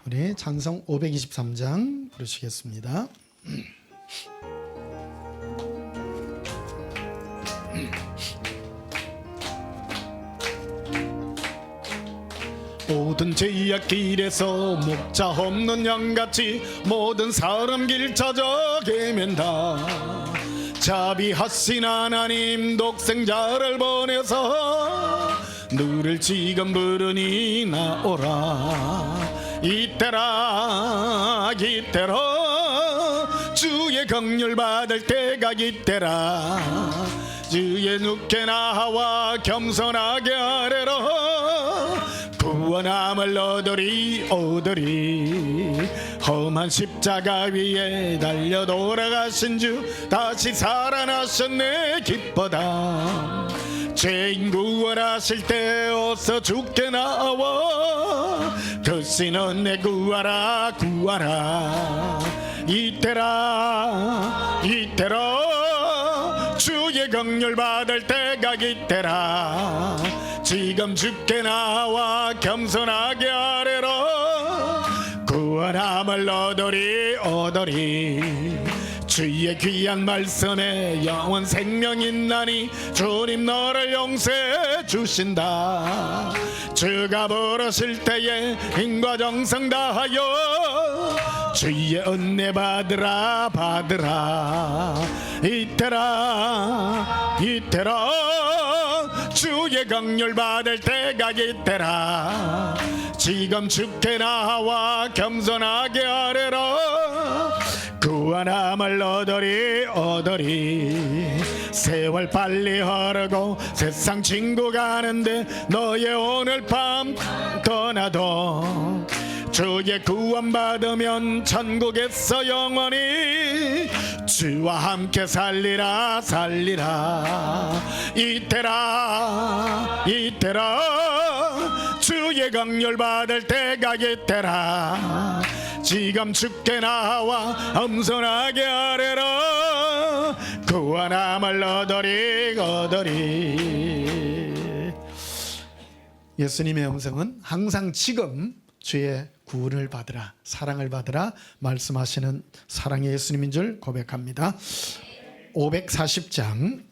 우리 찬송 523장 부르시겠습니다. 모든 죄악 길에서 목자 없는 양같이 모든 사람 길 찾아 헤맨다. 자비하신 하나님 독생자를 보내서 너를 지금 부르니 나오라. 이때라 이때라 주의 긍휼 받을 때가 이때라. 주의 눕게 나와 겸손하게 하래라. 구원함을 얻으리 험한 십자가 위에 달려 돌아가신 주 다시 살아나셨네 기뻐다. 죄인 구원하실 때 어서 주께 나와 다시 넌내 구하라 구하라. 이때라 주의 긍휼 받을 때가 이때라. 지금 주께 나와 겸손하게 하래라. 구원함을 얻으리 주의 귀한 말씀에 영원 생명 있나니 주님 너를 용서해 주신다. 주가 부르실 때에 힘과 정성 다하여 주의 은혜 받으라. 이때라 주의 긍휼 받을 때가 이때라. 지금 주께 나와 겸손하게 하래라. 구원함을 얻으리 세월 빨리 흐르고 세상 친구 가는데 너의 오늘 밤 떠나도 주의 구원 받으면 천국에서 영원히 주와 함께 살리라. 이때라 주의 긍휼 받을 때가 이때라. 지금 주께 나와 겸손하게 하래라. 구원함을 얻으리 예수님의 음성은 항상 지금 주의 구원을 받으라, 사랑을 받으라 말씀하시는 사랑의 예수님인 줄 고백합니다. 540장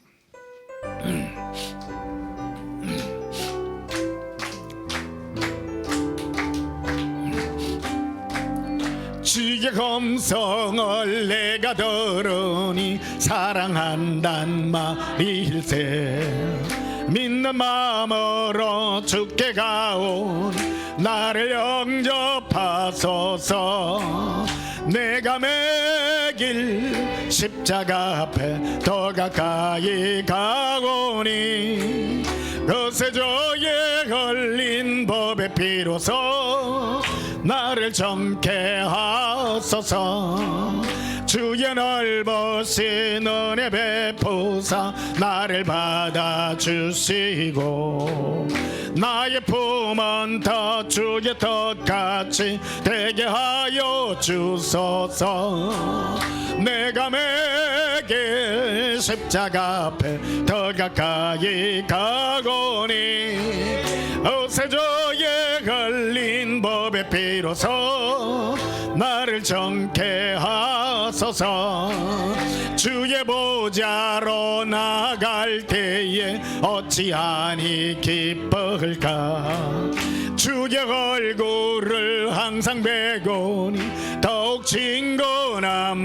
주의 음성을 내가 들으니 사랑한단 말일세. 믿는 마음으로 주께 가온 나를 영접하소서. 내가 매길 십자가 앞에 더 가까이 가오니 거세조에 흘린 법의 피로서 나를 정케 하소서. 주의 넓으신 은혜 베푸사 나를 받아주시고 나의 품은 더 주의 뜻같이 되게 하여 주소서. 내가 매길 십자가 앞에 더 가까이 가오니 어세조에 흘린 법의 피로서 나를 정케 하소서. 주의 보좌로 나갈 때에 어찌하니 기쁠까. 주의 얼굴을 항상 배고니 더욱 진건합니다.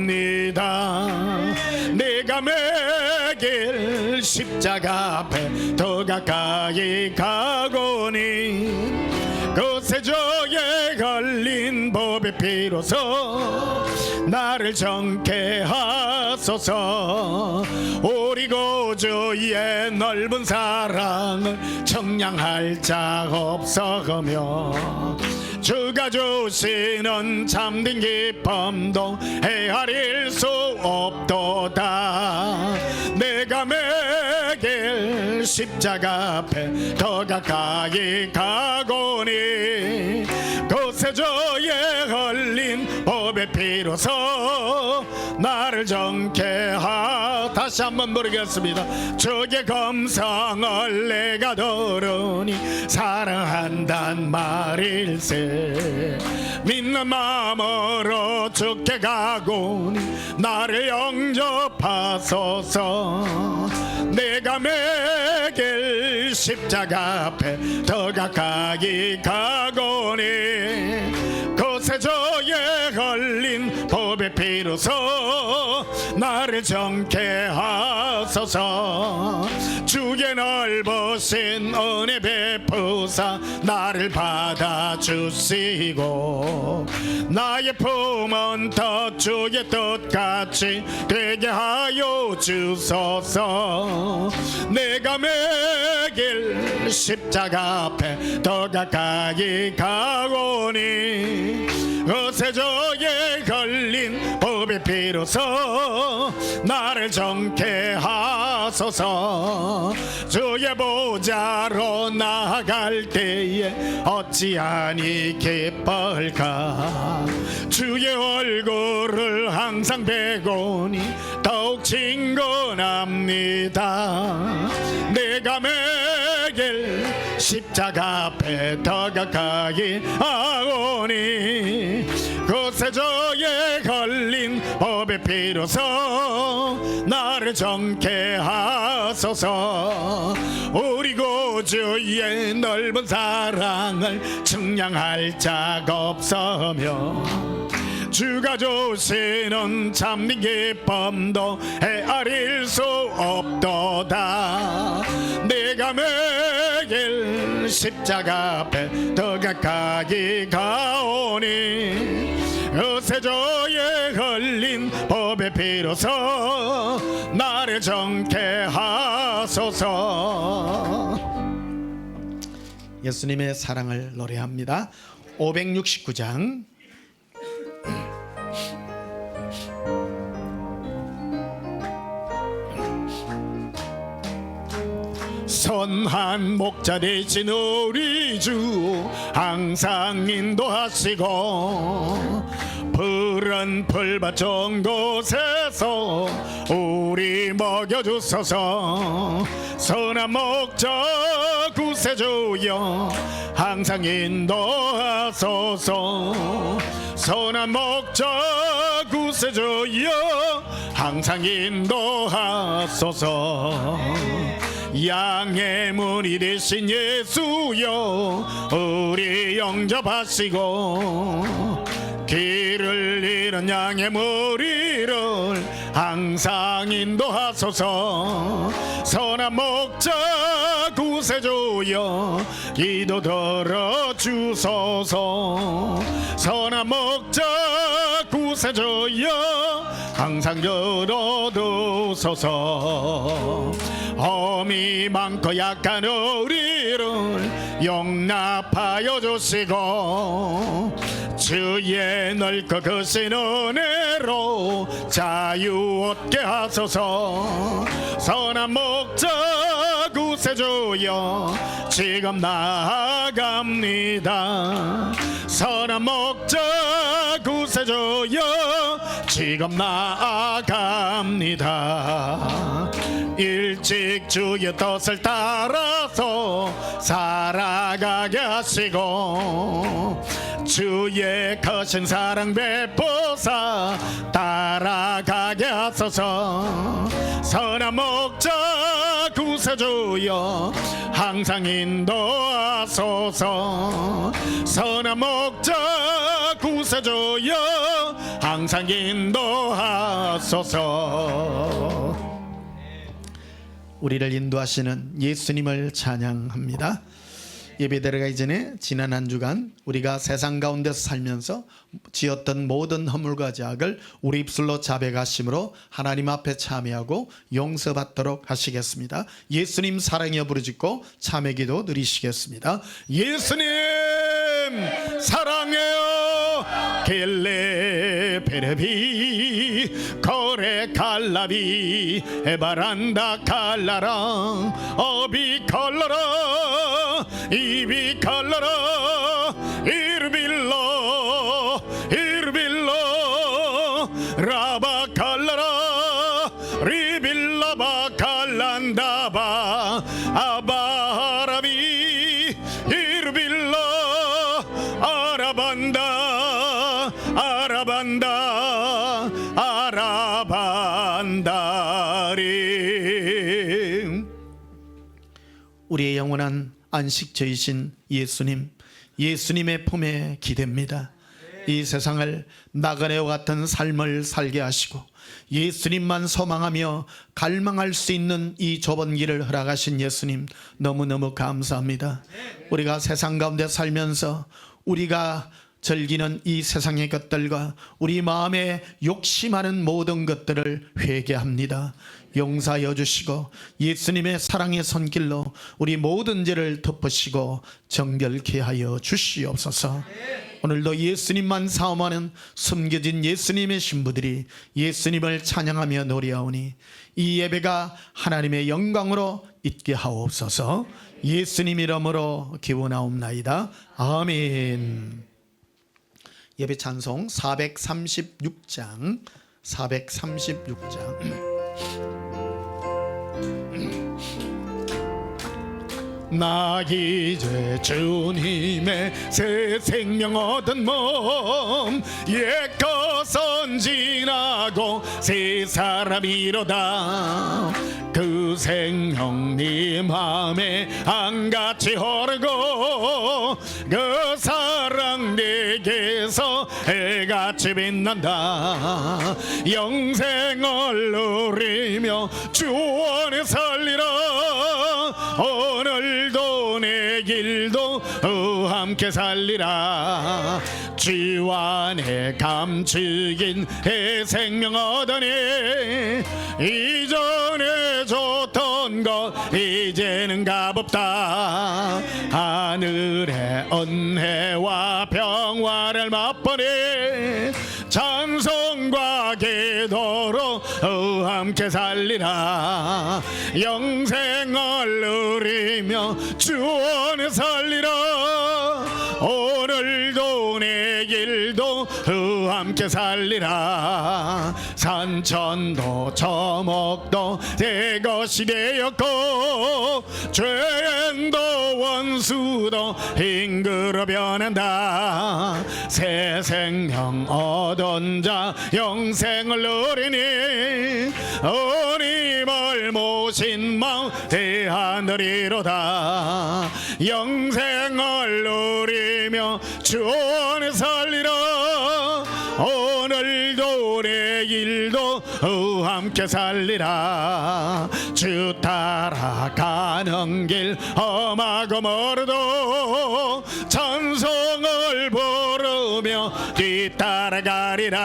내가 매길 십자가 앞에 더 가까이 가고니 거세조에 걸린 법의 피로서 나를 정케 하소서. 우리 구주의 넓은 사랑을 청량할 자 없어가며 주가 주시는 참된 기쁨도 헤아릴 수 없도다. 내가 매길 십자가 앞에 더 가까이 가고니 거세조에 흘린 법의 피로서 나를 정케 다시 한번 부르겠습니다. 주의 감상을 내가 들으니 사랑한단 말일세. 믿는 있는 마음으로 죽게 가고니 나를 영접하소서. 내가 매길 십자가 앞에 더 가까이 가고니 거세조에 걸린 법의 피로서 나를 정케 하소서. 주의 넓으신 은혜 베푸사 나를 받아주시고 나의 품은 더 주의 뜻같이 되게 하여 주소서. 내가 매길 십자가 앞에 더 가까이 가오니 거세조에 걸린 법의 피로서 나를 정케 하소서. 주의 보좌로 나아갈 때에 어찌하니 기쁠까. 주의 얼굴을 항상 배고니 더욱 친근합니다. 내가 매길 십자가 앞에 더 가까이 하오니 거세조에 걸린 법의 피로서 나를 정케 하소서. 우리 구주의 넓은 사랑을 측량할 자가 없으며 주가 주시는 참된 기쁨도 헤아릴 수 없도다. 내가 매길 십자가 앞에 더 가까이 가오니 거세조에 걸린 법의 피로서 나를 정케 하소서. 예수님의 사랑을 노래합니다. 569장. 선한 목자 되신 우리 주 항상 인도하시고 푸른 풀밭 좋은 곳에서 우리 먹여주소서. 선한 목자 구세주여 항상 인도하소서. 선한 목자 구세주여 항상 인도하소서. 양의 문이 되신 예수여 우리 영접하시고 길을 잃은 양의 무리를 항상 인도하소서. 선한 목자 구세주여 기도 들어주소서. 선한 목자 구세주여 항상 열어두소서. 험이 많고 약한 우리를 용납하여 주시고 주의 넓고 크신 은혜로 자유 얻게 하소서. 선한 목자 구세주여 지금 나아갑니다. 선한 목자 구세주여 지금 나아갑니다. 일찍 주의 뜻을 따라서 살아가게 하시고 주의 크신 사랑 베푸사 따라가게 하소서. 선한 목자 구세주여 항상 인도하소서. 선한 목자 구세주여 항상 인도하소서. 우리를 인도하시는 예수님을 찬양합니다. 예배 드려가기 전에 지난 한 주간 우리가 세상 가운데서 살면서 지었던 모든 허물과 죄악을 우리 입술로 자백하심으로 하나님 앞에 참회하고 용서받도록 하시겠습니다. 예수님 사랑여 부르짖고 참회기도 드리시겠습니다. 예수님 사랑해요 겔레 베레비 거레 칼라비 에바란다 칼라라 어비 칼라라 이비 칼라라 이르빌로 이르빌로 라바 칼라라 리빌라바 칼란다바 아바라비 이르빌로 아라반다 우리의 영원한 안식처이신 예수님, 예수님의 품에 기댑니다. 이 세상을 나그네와 같은 삶을 살게 하시고 예수님만 소망하며 갈망할 수 있는 이 좁은 길을 허락하신 예수님, 너무너무 감사합니다. 우리가 세상 가운데 살면서 우리가 즐기는 이 세상의 것들과 우리 마음에 욕심하는 모든 것들을 회개합니다. 용서하여 주시고 예수님의 사랑의 손길로 우리 모든 죄를 덮으시고 정결케 하여 주시옵소서. 오늘도 예수님만 사모하는 숨겨진 예수님의 신부들이 예수님을 찬양하며 노래하오니 이 예배가 하나님의 영광으로 있게 하옵소서. 예수님 이름으로 기원하옵나이다. 아멘. 예배 찬송 436장 나 이제 주님의 새 생명 얻은 몸, 옛것은 지나고 새 사람이로다. 그 생명 네 맘에 안같이 흐르고 그 사랑 내게서 해같이 빛난다. 영생을 누리며 주 안에 살리라. 오늘도 내 길도 함께 살리라. 주 안에 감추긴 해 생명 얻으니 이전에 줬던 것 이제는 값없다. 하늘의 은혜와 평화를 맛보니 찬송과 기도로 함께 살리라. 영생을 누리며 주 안에 살리라. 오늘도 내 길도 함께 살리라. 산천도 저목도 내 것이 되었고 죄인도 원수도 잉그러 변한다. 새 생명 얻은 자 영생을 누리니 어림을 모신 마음 대하늘이로다. 영생을 누리며 주 안에 살리라. 오늘도 내 길도 함께 살리라. 주 따라가는 길 험하고 멀어도 찬송을 부르며 뒤따라가리라.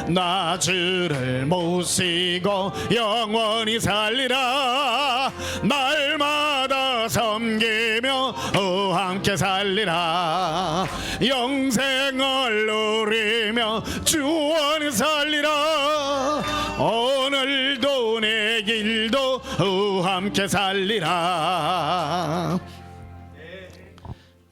나 주를 모시고 영원히 살리라. 날마다 섬기며 함께 살리라. 영생을 누리며 주 안에 살리라. 오늘도 내 길도 함께 살리라.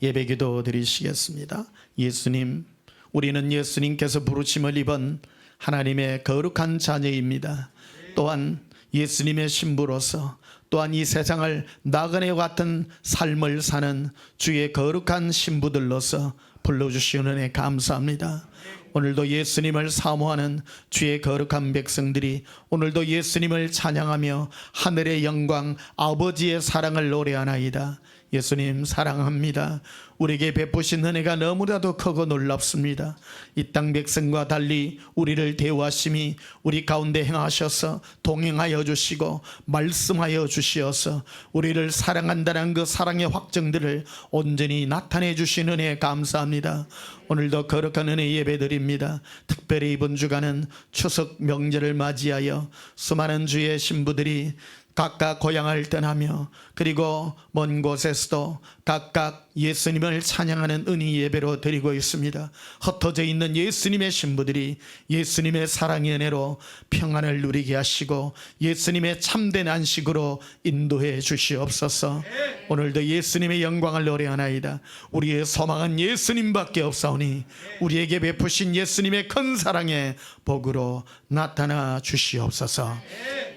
예배기도 드리시겠습니다. 예수님, 우리는 예수님께서 부르심을 입은 하나님의 거룩한 자녀입니다. 또한 예수님의 신부로서 또한 이 세상을 나그네와 같은 삶을 사는 주의 거룩한 신부들로서 불러주시는 은혜 감사합니다. 오늘도 예수님을 사모하는 주의 거룩한 백성들이 오늘도 예수님을 찬양하며 하늘의 영광 아버지의 사랑을 노래하나이다. 예수님 사랑합니다. 우리에게 베푸신 은혜가 너무나도 크고 놀랍습니다. 이 땅 백성과 달리 우리를 대우하심이 우리 가운데 행하셔서 동행하여 주시고 말씀하여 주시어서 우리를 사랑한다는 그 사랑의 확정들을 온전히 나타내 주시는 은혜 감사합니다. 오늘도 거룩한 은혜 예배드립니다. 특별히 이번 주간은 추석 명절을 맞이하여 수많은 주의 신부들이 각각 고향을 떠나며 그리고 먼 곳에서도 각각 예수님을 찬양하는 은희 예배로 드리고 있습니다. 흩어져 있는 예수님의 신부들이 예수님의 사랑의 은혜로 평안을 누리게 하시고 예수님의 참된 안식으로 인도해 주시옵소서. 오늘도 예수님의 영광을 노래하나이다. 우리의 소망은 예수님밖에 없사오니 우리에게 베푸신 예수님의 큰 사랑의 복으로 나타나 주시옵소서.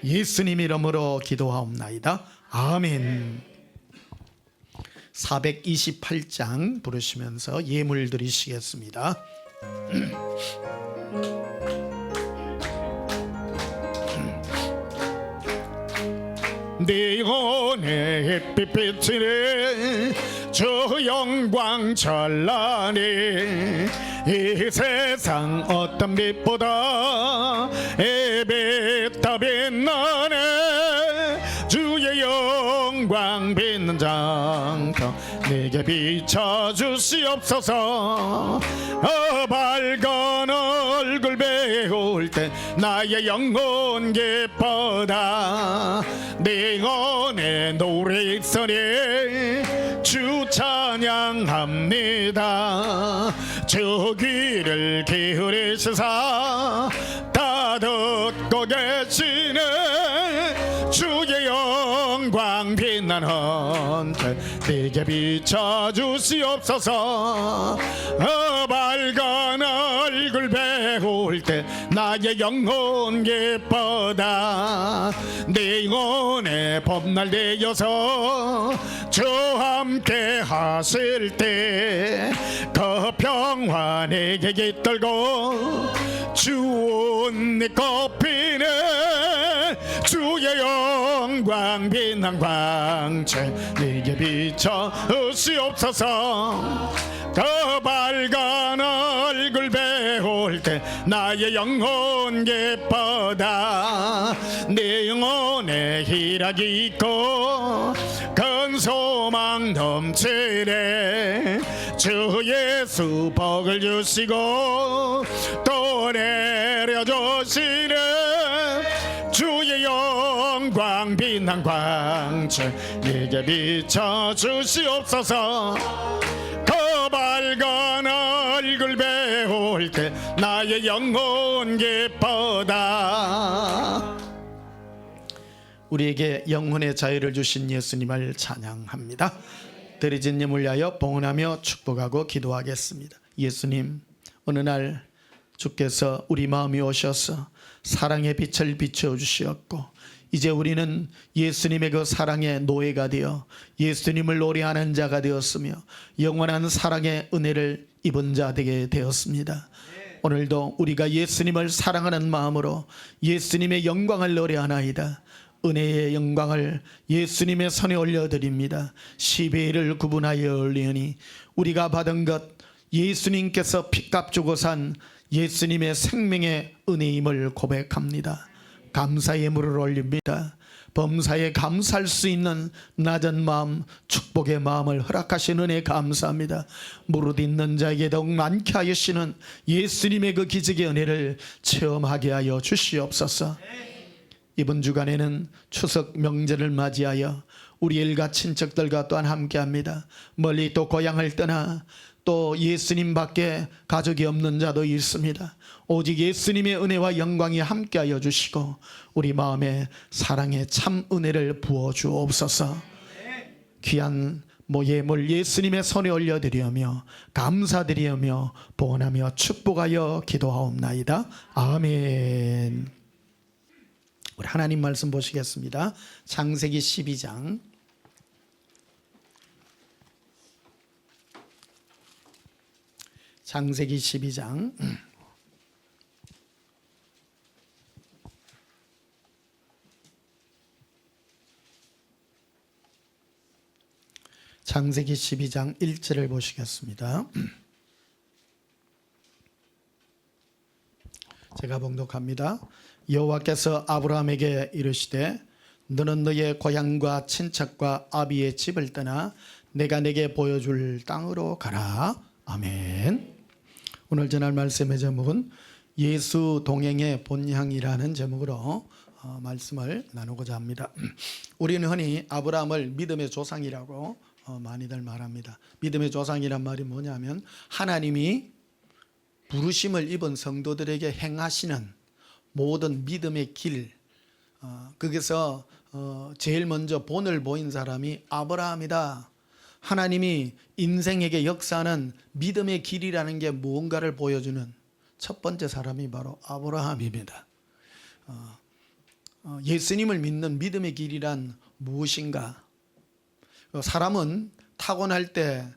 예수님 이름으로 기도하옵나이다. 아멘. 428장 부르시면서 예물 드리시겠습니다. 네 은혜 햇빛 비치네 주 영광 찬란해 이 세상 어떤 빛보다 에베타 빛나네 주의 영광 빛는 장터 내게 비춰주시옵소서 밝은 얼굴 배울 때 나의 영혼 기뻐다 내 은혜 노래 입소리 주 찬양합니다 주 귀를 기울이시사 다 듣고 계시네 주의 영광 빛나는 헌터 내게 비춰주시옵소서 밝은 얼굴 배울 때 나의 영혼 기뻐다 내 영혼의 봄날 되어서 주 함께 하실 때 그 평화 내게 깃들고 주온 내 꽃피네 주의 영광 빛난 광채 내게 비춰주시옵소서 그 밝은 얼굴 배울 때 나의 영혼 기뻐다 내 영혼에 희락이 있고 큰 소망 넘치네 주 예수 복을 주시고 또 내려주시네 주의 영광 빛난 광채 내게 비춰주시옵소서 그 밝은 얼굴 배울 때 나의 영혼 기뻐다 우리에게 영혼의 자유를 주신 예수님을 찬양합니다. 드려진 예물 위하여 봉헌하며 축복하고 기도하겠습니다. 예수님, 어느 날 주께서 우리 마음에 오셔서 사랑의 빛을 비춰주셨고 이제 우리는 예수님의 그 사랑의 노예가 되어 예수님을 노래하는 자가 되었으며 영원한 사랑의 은혜를 입은 자 되게 되었습니다. 오늘도 우리가 예수님을 사랑하는 마음으로 예수님의 영광을 노래하나이다. 은혜의 영광을 예수님의 손에 올려드립니다. 시베이를 구분하여 올리니 우리가 받은 것 예수님께서 피값 주고 산 예수님의 생명의 은혜임을 고백합니다. 감사의 예물을 올립니다. 범사에 감사할 수 있는 낮은 마음, 축복의 마음을 허락하신 은혜 감사합니다. 무릇 있는 자에게 더욱 많게 하시는 예수님의 그 기적의 은혜를 체험하게 하여 주시옵소서. 이번 주간에는 추석 명절을 맞이하여 우리 일가 친척들과 또한 함께합니다. 멀리 또 고향을 떠나 또 예수님 밖에 가족이 없는 자도 있습니다. 오직 예수님의 은혜와 영광이 함께하여 주시고 우리 마음에 사랑의 참 은혜를 부어 주옵소서. 귀한 예물 예수님의 손에 올려드리며 감사드리며 봉헌하며 축복하여 기도하옵나이다. 아멘. 우리 하나님 말씀 보시겠습니다. 창세기 12장 창세기 12장 창세기 12장 1절을 보시겠습니다. 제가 봉독합니다. 여호와께서 아브라함에게 이르시되 너는 너의 고향과 친척과 아비의 집을 떠나 내가 내게 보여줄 땅으로 가라. 아멘. 오늘 전할 말씀의 제목은 예수 동행의 본향이라는 제목으로 말씀을 나누고자 합니다. 우리는 흔히 아브라함을 믿음의 조상이라고 많이들 말합니다. 믿음의 조상이란 말이 뭐냐면 하나님이 부르심을 입은 성도들에게 행하시는 모든 믿음의 길, 거기서 제일 먼저 본을 보인 사람이 아브라함이다. 하나님이 인생에게 역사하는 믿음의 길이라는 게 무언가를 보여주는 첫 번째 사람이 바로 아브라함입니다. 예수님을 믿는 믿음의 길이란 무엇인가? 사람은 타고날 때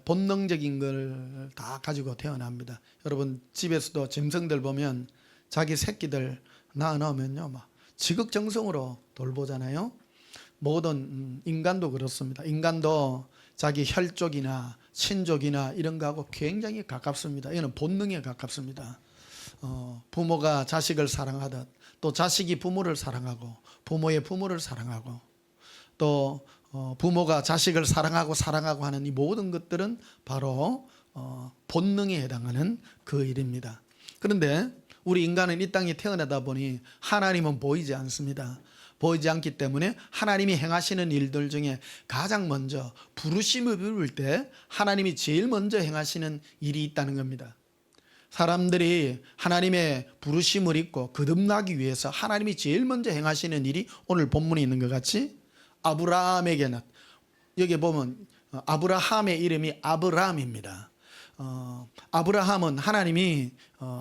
본능적인 걸 다 가지고 태어납니다. 여러분 집에서도 짐승들 보면 자기 새끼들 낳아놓으면요 막 지극정성으로 돌보잖아요. 모든 인간도 그렇습니다. 인간도 자기 혈족이나 친족이나 이런 거하고 굉장히 가깝습니다. 이거는 본능에 가깝습니다. 부모가 자식을 사랑하듯 또 자식이 부모를 사랑하고 부모의 부모를 사랑하고 또 부모가 자식을 사랑하고 하는 이 모든 것들은 바로 본능에 해당하는 그 일입니다. 그런데 우리 인간은 이 땅에 태어나다 보니 하나님은 보이지 않습니다. 보이지 않기 때문에 하나님이 행하시는 일들 중에 가장 먼저 부르심을 부를 때 하나님이 제일 먼저 행하시는 일이 있다는 겁니다. 사람들이 하나님의 부르심을 잊고 거듭나기 위해서 하나님이 제일 먼저 행하시는 일이 오늘 본문에 있는 것 같이 아브라함에게 여기 보면 아브라함의 이름이 아브람입니다. 아브라함은 하나님이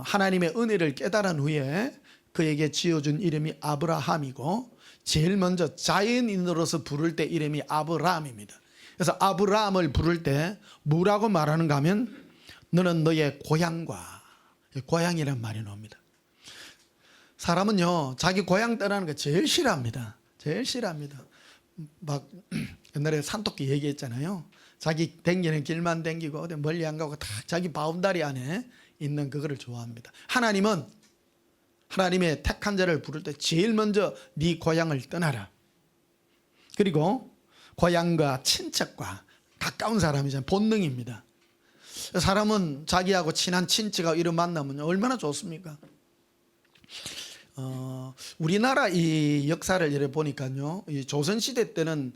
하나님의 은혜를 깨달은 후에 그에게 지어준 이름이 아브라함이고 제일 먼저 자연인으로서 부를 때 이름이 아브람입니다. 그래서 아브람을 부를 때 뭐라고 말하는가 하면 너는 너의 고향이란 말이 나옵니다. 사람은요 자기 고향 떠나는 거 제일 싫어합니다. 제일 싫어합니다. 막 옛날에 산토끼 얘기했잖아요. 자기 댕기는 길만 댕기고 어디 멀리 안 가고 다 자기 바운다리 안에 있는 그거를 좋아합니다. 하나님은 하나님의 택한 자를 부를 때 제일 먼저 네 고향을 떠나라. 그리고 고향과 친척과 가까운 사람이잖아요. 본능입니다. 사람은 자기하고 친한 친척하고 이런 만나면 얼마나 좋습니까? 우리나라 이 역사를 이렇게 보니까요, 이 조선시대 때는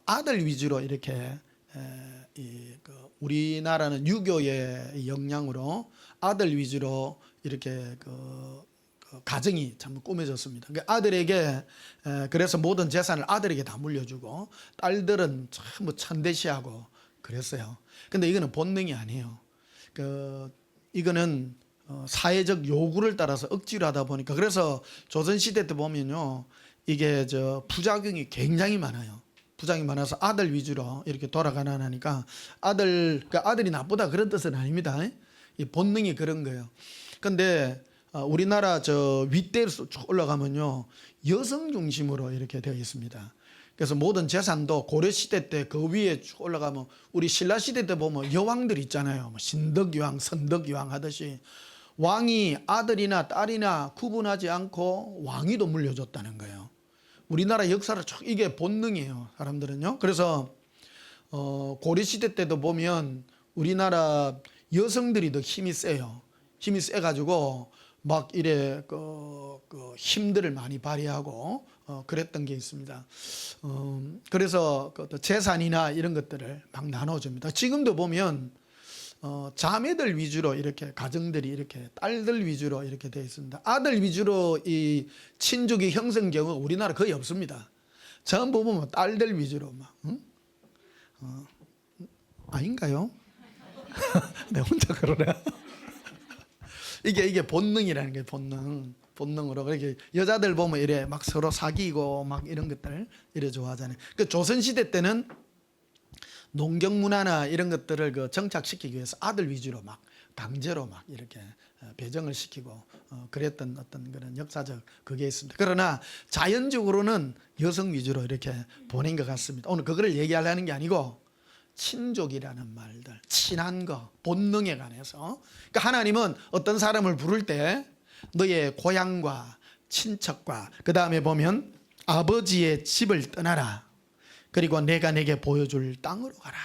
아들 위주로 이렇게 우리나라는 유교의 영향으로 아들 위주로 이렇게 가정이 참 꾸며졌습니다. 그러니까 아들에게 그래서 모든 재산을 아들에게 다 물려주고 딸들은 참 천대시하고 그랬어요. 근데 이거는 본능이 아니에요. 이거는 사회적 요구를 따라서 억지로 하다 보니까 그래서 조선시대 때 보면요 이게 부작용이 굉장히 많아요. 부작용이 많아서 아들 위주로 이렇게 돌아가나니까 아들이 나쁘다 그런 뜻은 아닙니다. 이 본능이 그런 거예요. 근데 우리나라 윗대로 쭉 올라가면요 여성 중심으로 이렇게 되어 있습니다. 그래서 모든 재산도 고려시대 때 그 위에 쭉 올라가면 우리 신라시대 때 보면 여왕들 있잖아요. 신덕여왕, 선덕여왕 하듯이 왕이 아들이나 딸이나 구분하지 않고 왕위도 물려줬다는 거예요. 우리나라 역사를 쭉 이게 본능이에요. 사람들은요. 그래서 고려시대 때도 보면 우리나라 여성들이 더 힘이 세요. 힘이 세가지고 막 이래 힘들을 많이 발휘하고 그랬던 게 있습니다. 그래서 재산이나 이런 것들을 막 나눠줍니다. 지금도 보면 자매들 위주로 이렇게 가정들이 이렇게 딸들 위주로 이렇게 되어 있습니다. 아들 위주로 이 친족이 형성 경우가 우리나라 거의 없습니다. 전부 보면 딸들 위주로 막 아닌가요? 내 혼자 그러네. 이게 본능이라는 게 본능으로 그렇게 여자들 보면 이래 막 서로 사귀고 막 이런 것들 이래 좋아하잖아요. 그 조선 시대 때는 농경 문화나 이런 것들을 정착시키기 위해서 아들 위주로 막 강제로 막 이렇게 배정을 시키고 그랬던 어떤 그런 역사적 그게 있습니다. 그러나 자연적으로는 여성 위주로 이렇게 보낸 것 같습니다. 오늘 그거를 얘기하려는 게 아니고 친족이라는 말들, 친한 거, 본능에 관해서. 그러니까 하나님은 어떤 사람을 부를 때 너의 고향과 친척과 그 다음에 보면 아버지의 집을 떠나라. 그리고 내가 내게 보여줄 땅으로 가라.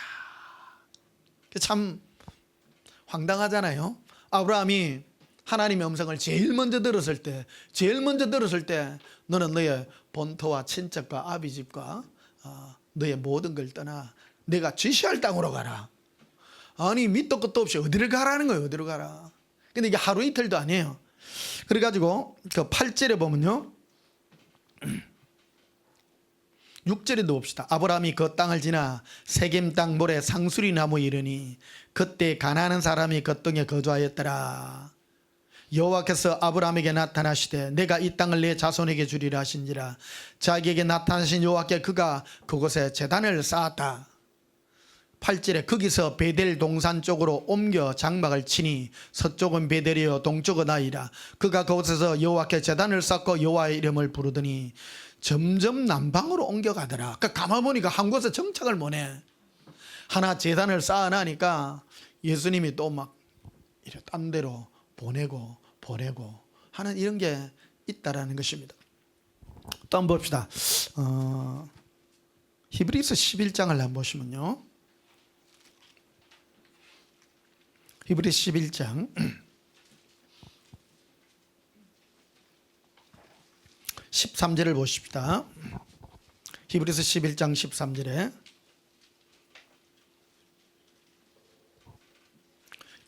참 황당하잖아요. 아브라함이 하나님의 음성을 제일 먼저 들었을 때 너는 너의 본토와 친척과 아비 집과 너의 모든 걸 떠나 내가 지시할 땅으로 가라. 아니 밑도 끝도 없이 어디를 가라는 거예요. 어디로 가라. 근데 이게 하루 이틀도 아니에요. 그래가지고 그 8절에 보면요 6절에도 봅시다. 아브라함이 그 땅을 지나 세겜 땅 모래 상수리 나무 이르니 그때 가나안 사람이 그 땅에 거주하였더라. 여호와께서 아브라함에게 나타나시되 내가 이 땅을 내 자손에게 주리라 하신지라. 자기에게 나타나신 여호와께 그가 그곳에 제단을 쌓았다. 8절에 거기서 베델 동산 쪽으로 옮겨 장막을 치니 서쪽은 베델이요 동쪽은 아이라. 그가 그곳에서 여호와께 제단을 쌓고 여호와의 이름을 부르더니 점점 남방으로 옮겨가더라. 그러니까 가만 보니까 한 곳에 정착을 못해. 하나 재단을 쌓아놔니까 예수님이 또 막 이래 딴 데로 보내고 하는 이런 게 있다라는 것입니다. 또 한번 봅시다. 히브리서 11장을 한번 보시면요. 히브리서 11장 13절을 보십시다. 히브리서 11장 13절에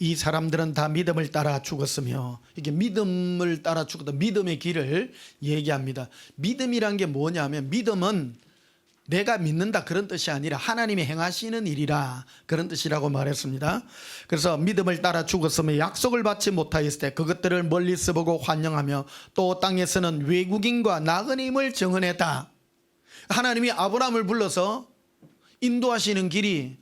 이 사람들은 다 믿음을 따라 죽었으며, 이게 믿음을 따라 죽었다, 믿음의 길을 얘기합니다. 믿음이란 게 뭐냐면, 믿음은 내가 믿는다 그런 뜻이 아니라 하나님이 행하시는 일이라 그런 뜻이라고 말했습니다. 그래서 믿음을 따라 죽었으며 약속을 받지 못하였을 때 그것들을 멀리서 보고 환영하며 또 땅에서는 외국인과 나그네임을 증언했다. 하나님이 아브라함을 불러서 인도하시는 길이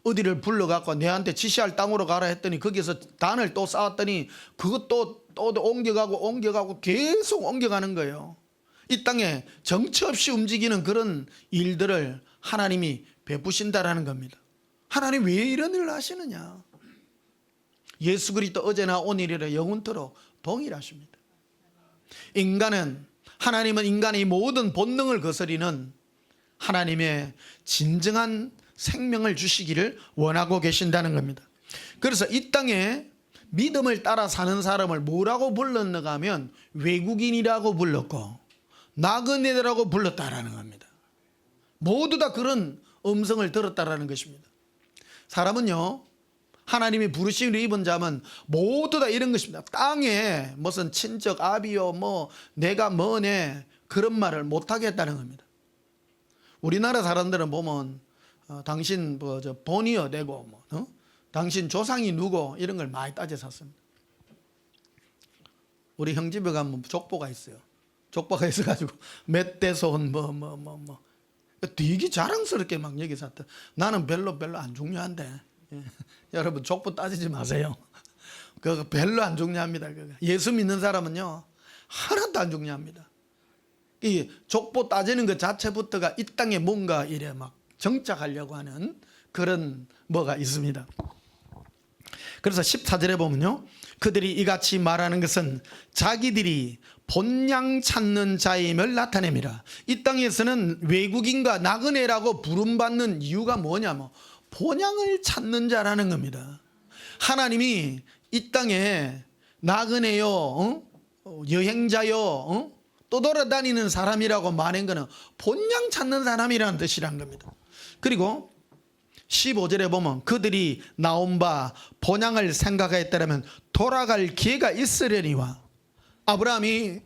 어디를 불러갖고 내한테 지시할 땅으로 가라 했더니 거기서 단을 또 쌓았더니 그것도 또 옮겨가고 계속 옮겨가는 거예요. 이 땅에 정처 없이 움직이는 그런 일들을 하나님이 베푸신다라는 겁니다. 하나님 왜 이런 일을 하시느냐? 예수 그리스도 어제나 오늘이라 영원토록 동일하십니다. 하나님은 인간의 모든 본능을 거스리는 하나님의 진정한 생명을 주시기를 원하고 계신다는 겁니다. 그래서 이 땅에 믿음을 따라 사는 사람을 뭐라고 불렀는가 하면 외국인이라고 불렀고 나그네라고 불렀다라는 겁니다. 모두 다 그런 음성을 들었다라는 것입니다. 사람은요, 하나님이 부르심을 입은 자면 모두 다 이런 것입니다. 땅에 무슨 친척 아비요 뭐 내가 뭐네 그런 말을 못하겠다는 겁니다. 우리나라 사람들은 보면 당신 본이 어디고 당신 조상이 누구 이런 걸 많이 따져 샀습니다. 우리 형 집에 가면 족보가 있어요. 족보가 있어가지고 몇 대손 되게 자랑스럽게 막 여기 샀다. 나는 별로 안 중요한데 여러분 족보 따지지 마세요. 그거 별로 안 중요합니다. 그거. 예수 믿는 사람은요 하나도 안 중요합니다. 이 족보 따지는 것 자체부터가 이 땅에 뭔가 이래 막 정착하려고 하는 그런 뭐가 있습니다. 그래서 14절에 보면요, 그들이 이같이 말하는 것은 자기들이 본향 찾는 자임을 나타냅니다. 이 땅에서는 외국인과 나그네라고 부름받는 이유가 뭐냐면 본향을 찾는 자라는 겁니다. 하나님이 이 땅에 나그네요, 여행자요, 떠돌아다니는 사람이라고 말한 것은 본향 찾는 사람이라는 뜻이란 겁니다. 그리고 15절에 보면 그들이 나온 바 본향을 생각하였다면 돌아갈 기회가 있으려니와, 아브라함이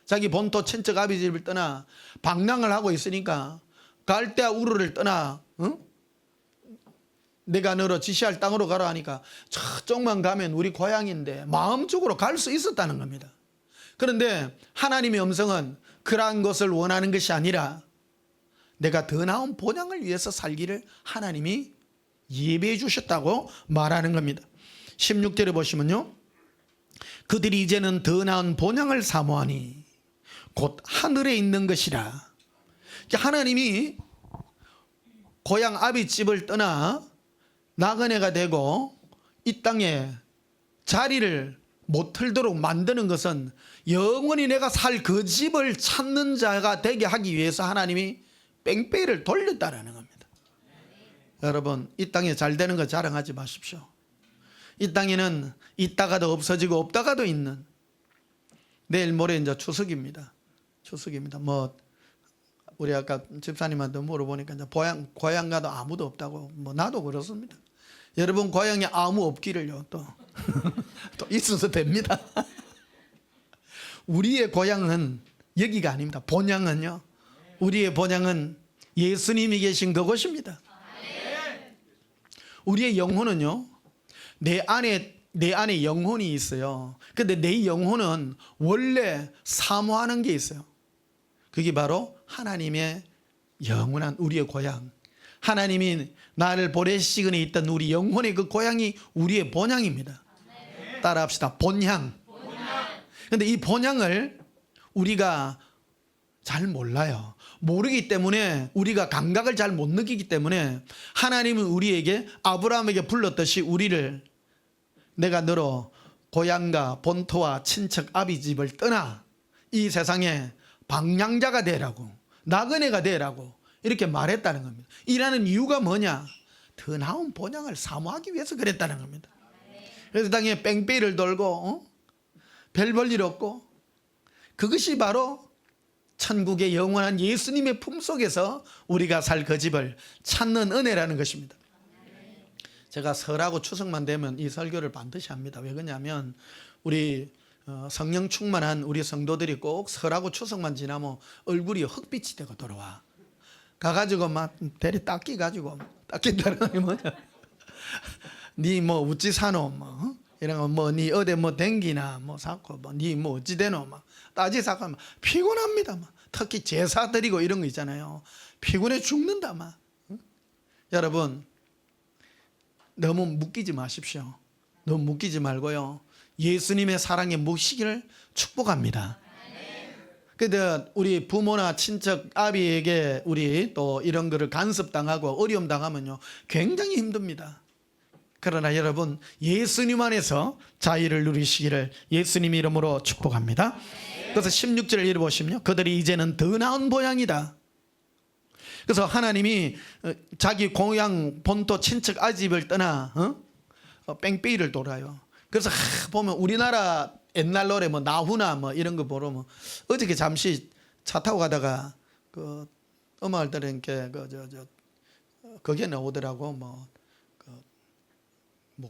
자기 본토 친척 아비 집을 떠나 방랑을 하고 있으니까 갈대아 우르를 떠나 내가 너로 지시할 땅으로 가라 하니까 저쪽만 가면 우리 고향인데 마음적으로 갈 수 있었다는 겁니다. 그런데 하나님의 음성은 그러한 것을 원하는 것이 아니라 내가 더 나은 본향을 위해서 살기를 하나님이 예배해 주셨다고 말하는 겁니다. 16절에 보시면요, 그들이 이제는 더 나은 본향을 사모하니 곧 하늘에 있는 것이라. 하나님이 고향 아비집을 떠나 나그네가 되고 이 땅에 자리를 못 틀도록 만드는 것은 영원히 내가 살 그 집을 찾는 자가 되게 하기 위해서 하나님이 뺑뺑이를 돌렸다라는 겁니다. 여러분, 이 땅에 잘 되는 거 자랑하지 마십시오. 이 땅에는 있다가도 없어지고 없다가도 있는, 내일 모레 이제 추석입니다. 뭐 우리 아까 집사님한테 물어보니까 이제 고향 가도 아무도 없다고, 뭐 나도 그렇습니다. 여러분 고향에 아무 없기를요 또 있어도 됩니다. 우리의 고향은 여기가 아닙니다. 본향은요, 우리의 본향은 예수님이 계신 그곳입니다. 우리의 영혼은요, 내 안에 영혼이 있어요. 근데 내 영혼은 원래 사모하는 게 있어요. 그게 바로 하나님의 영원한 우리의 고향, 하나님이 나를 보내시기에 있던 우리 영혼의 그 고향이 우리의 본향입니다. 따라합시다. 본향. 그런데 이 본향을 우리가 잘 몰라요. 모르기 때문에 우리가 감각을 잘 못 느끼기 때문에 하나님은 우리에게 아브라함에게 불렀듯이 우리를 내가 너로 고향과 본토와 친척 아비 집을 떠나 이 세상에 방랑자가 되라고, 나그네가 되라고 이렇게 말했다는 겁니다. 이라는 이유가 뭐냐? 더 나은 본향을 사모하기 위해서 그랬다는 겁니다. 그래서 당에 뺑뺑이를 돌고 별 볼 일 없고, 그것이 바로 천국의 영원한 예수님의 품속에서 우리가 살 그 집을 찾는 은혜라는 것입니다. 제가 설하고 추석만 되면 이 설교를 반드시 합니다. 왜 그러냐면 우리 성령 충만한 우리 성도들이 꼭 설하고 추석만 지나면 얼굴이 흑빛이 되고 돌아와. 가가지고 막 대리 닦이가지고, 닦인다는 게 뭐냐? 니 뭐 어찌 사노? 뭐 이런 거 뭐 니 어디 뭐 댕기나 뭐 사고 뭐 니 뭐 어찌 되노? 막 따지 사고 막 피곤합니다. 막 특히 제사 드리고 이런 거 있잖아요. 피곤해 죽는다 막. 여러분 너무 묶이지 마십시오. 너무 묶이지 말고요. 예수님의 사랑에 묻히기를 축복합니다. 근데 우리 부모나 친척 아비에게 우리 또 이런 거를 간섭당하고 어려움 당하면요 굉장히 힘듭니다. 그러나 여러분 예수님 안에서 자유를 누리시기를 예수님 이름으로 축복합니다. 그래서 16절을 읽어보시면요, 그들이 이제는 더 나은 모양이다. 그래서 하나님이 자기 고향 본토 친척 아집을 떠나 뺑뺑이를 돌아요. 그래서 보면 우리나라 옛날 노래 뭐 나훈아 뭐 이런 거 보면 어저께 잠시 차 타고 가다가 그 음악을 들으니까 거기에 나오더라고. 뭐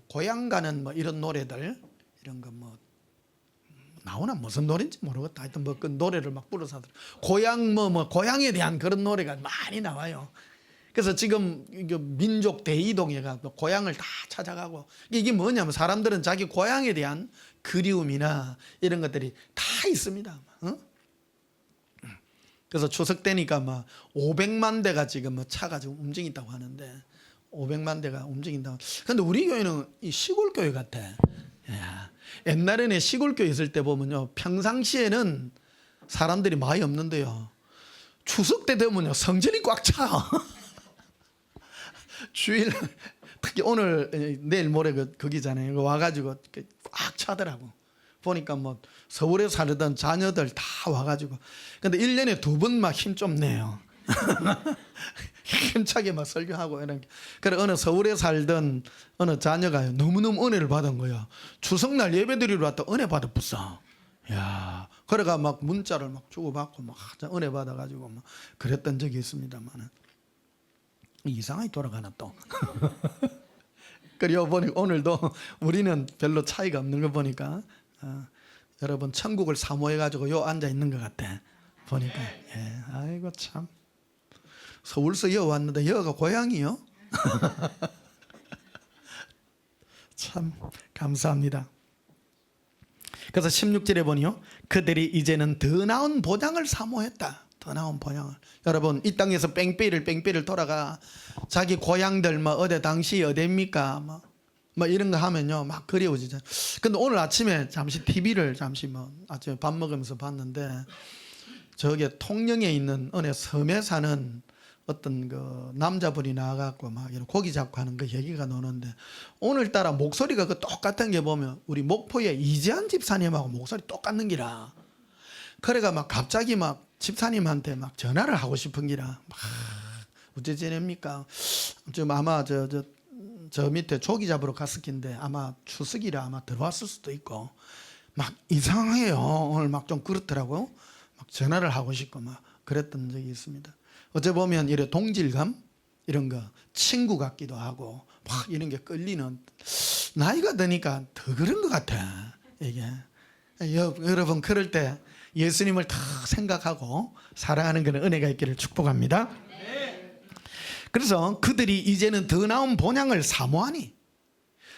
고향 가는 뭐 이런 노래들 이런 거 뭐 나오나 무슨 노래인지 모르겠다. 하여튼 뭐 그 노래를 막 불러서 하더라고. 고향 뭐 고향에 대한 그런 노래가 많이 나와요. 그래서 지금 민족 대이동에 가서 고향을 다 찾아가고, 이게 뭐냐면 사람들은 자기 고향에 대한 그리움이나 이런 것들이 다 있습니다. 그래서 추석 때니까 막 500만 대가 지금 뭐 차가 지금 움직인다고 하는데, 500만 대가 움직인다고. 근데 우리 교회는 이 시골 교회 같아. 옛날에는 시골 교회 있을 때 보면요, 평상시에는 사람들이 많이 없는데요, 추석 때 되면요 성전이 꽉 차. 주일 특히 오늘 내일 모레 거기잖아요. 와가지고 꽉 차더라고. 보니까 뭐 서울에 살던 자녀들 다 와가지고. 근데 1년에 2번 막 힘 좀 내요. 힘차게 막 설교하고 이런 게. 그래 어느 서울에 살던 어느 자녀가 너무너무 은혜를 받은 거야. 추석날 예배드리러 왔다 은혜 받았었어. 야, 그래가 막 문자를 막 주고받고 막 은혜 받아가지고 막 그랬던 적이 있습니다만은. 이상하게 돌아가나 또. 그리고 보니 오늘도 우리는 별로 차이가 없는 거 보니까 여러분 천국을 사모해가지고 요 앉아 있는 것 같아 보니까. 아이고 참, 서울서 여 왔는데 여가 고향이요. 참 감사합니다. 그래서 16절에 보니요, 그들이 이제는 더 나은 보장을 사모했다. 더 나은 보장을. 여러분 이 땅에서 뺑뺑이를 돌아가 자기 고향들 뭐 어디 당시 어디입니까 뭐 이런 거 하면요 막 그리워지잖아요. 근데 오늘 아침에 잠시 TV를 잠시 뭐 아침에 밥 먹으면서 봤는데, 저게 통영에 있는 어느 섬에 사는 어떤 그 남자분이 나와갖고 막 이런 고기 잡고 하는 그 얘기가 나오는데, 오늘따라 목소리가 그 똑같은 게 보면 우리 목포의 이재한 집사님하고 목소리 똑같는 기라. 그래가 막 갑자기 막 집사님한테 막 전화를 하고 싶은 기라. 막 어째 지냅니까? 좀 아마 저 밑에 조기 잡으러 갔을 긴데 아마 추석이라 아마 들어왔을 수도 있고 막 이상해요. 오늘 막 좀 그렇더라고요. 막 전화를 하고 싶고 막 그랬던 적이 있습니다. 어째 보면 이런 동질감 이런 거 친구 같기도 하고 막 이런 게 끌리는, 나이가 드니까 더 그런 것 같아 이게. 여러분 그럴 때 예수님을 더 생각하고 살아가는 그런 은혜가 있기를 축복합니다. 그래서 그들이 이제는 더 나은 본향을 사모하니,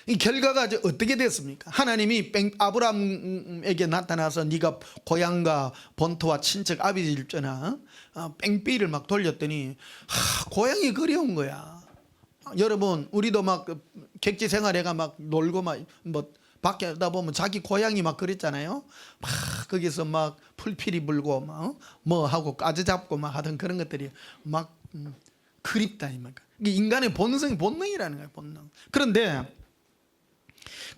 이 결과가 어떻게 됐습니까? 하나님이 아브라함에게 나타나서 네가 고향과 본토와 친척 아비 집 떠나 뺑뺑이를 막 돌렸더니 고향이 그리운 거야. 여러분 우리도 막 객지 생활해가 막 놀고 막 뭐 밖에 나 보면 자기 고향이 막 그랬잖아요. 막 거기서 막 풀피리 불고 막 뭐 하고 까지 잡고 막 하던 그런 것들이 막 그립다 이 말. 이게 인간의 본능이라는 거예요, 본능. 그런데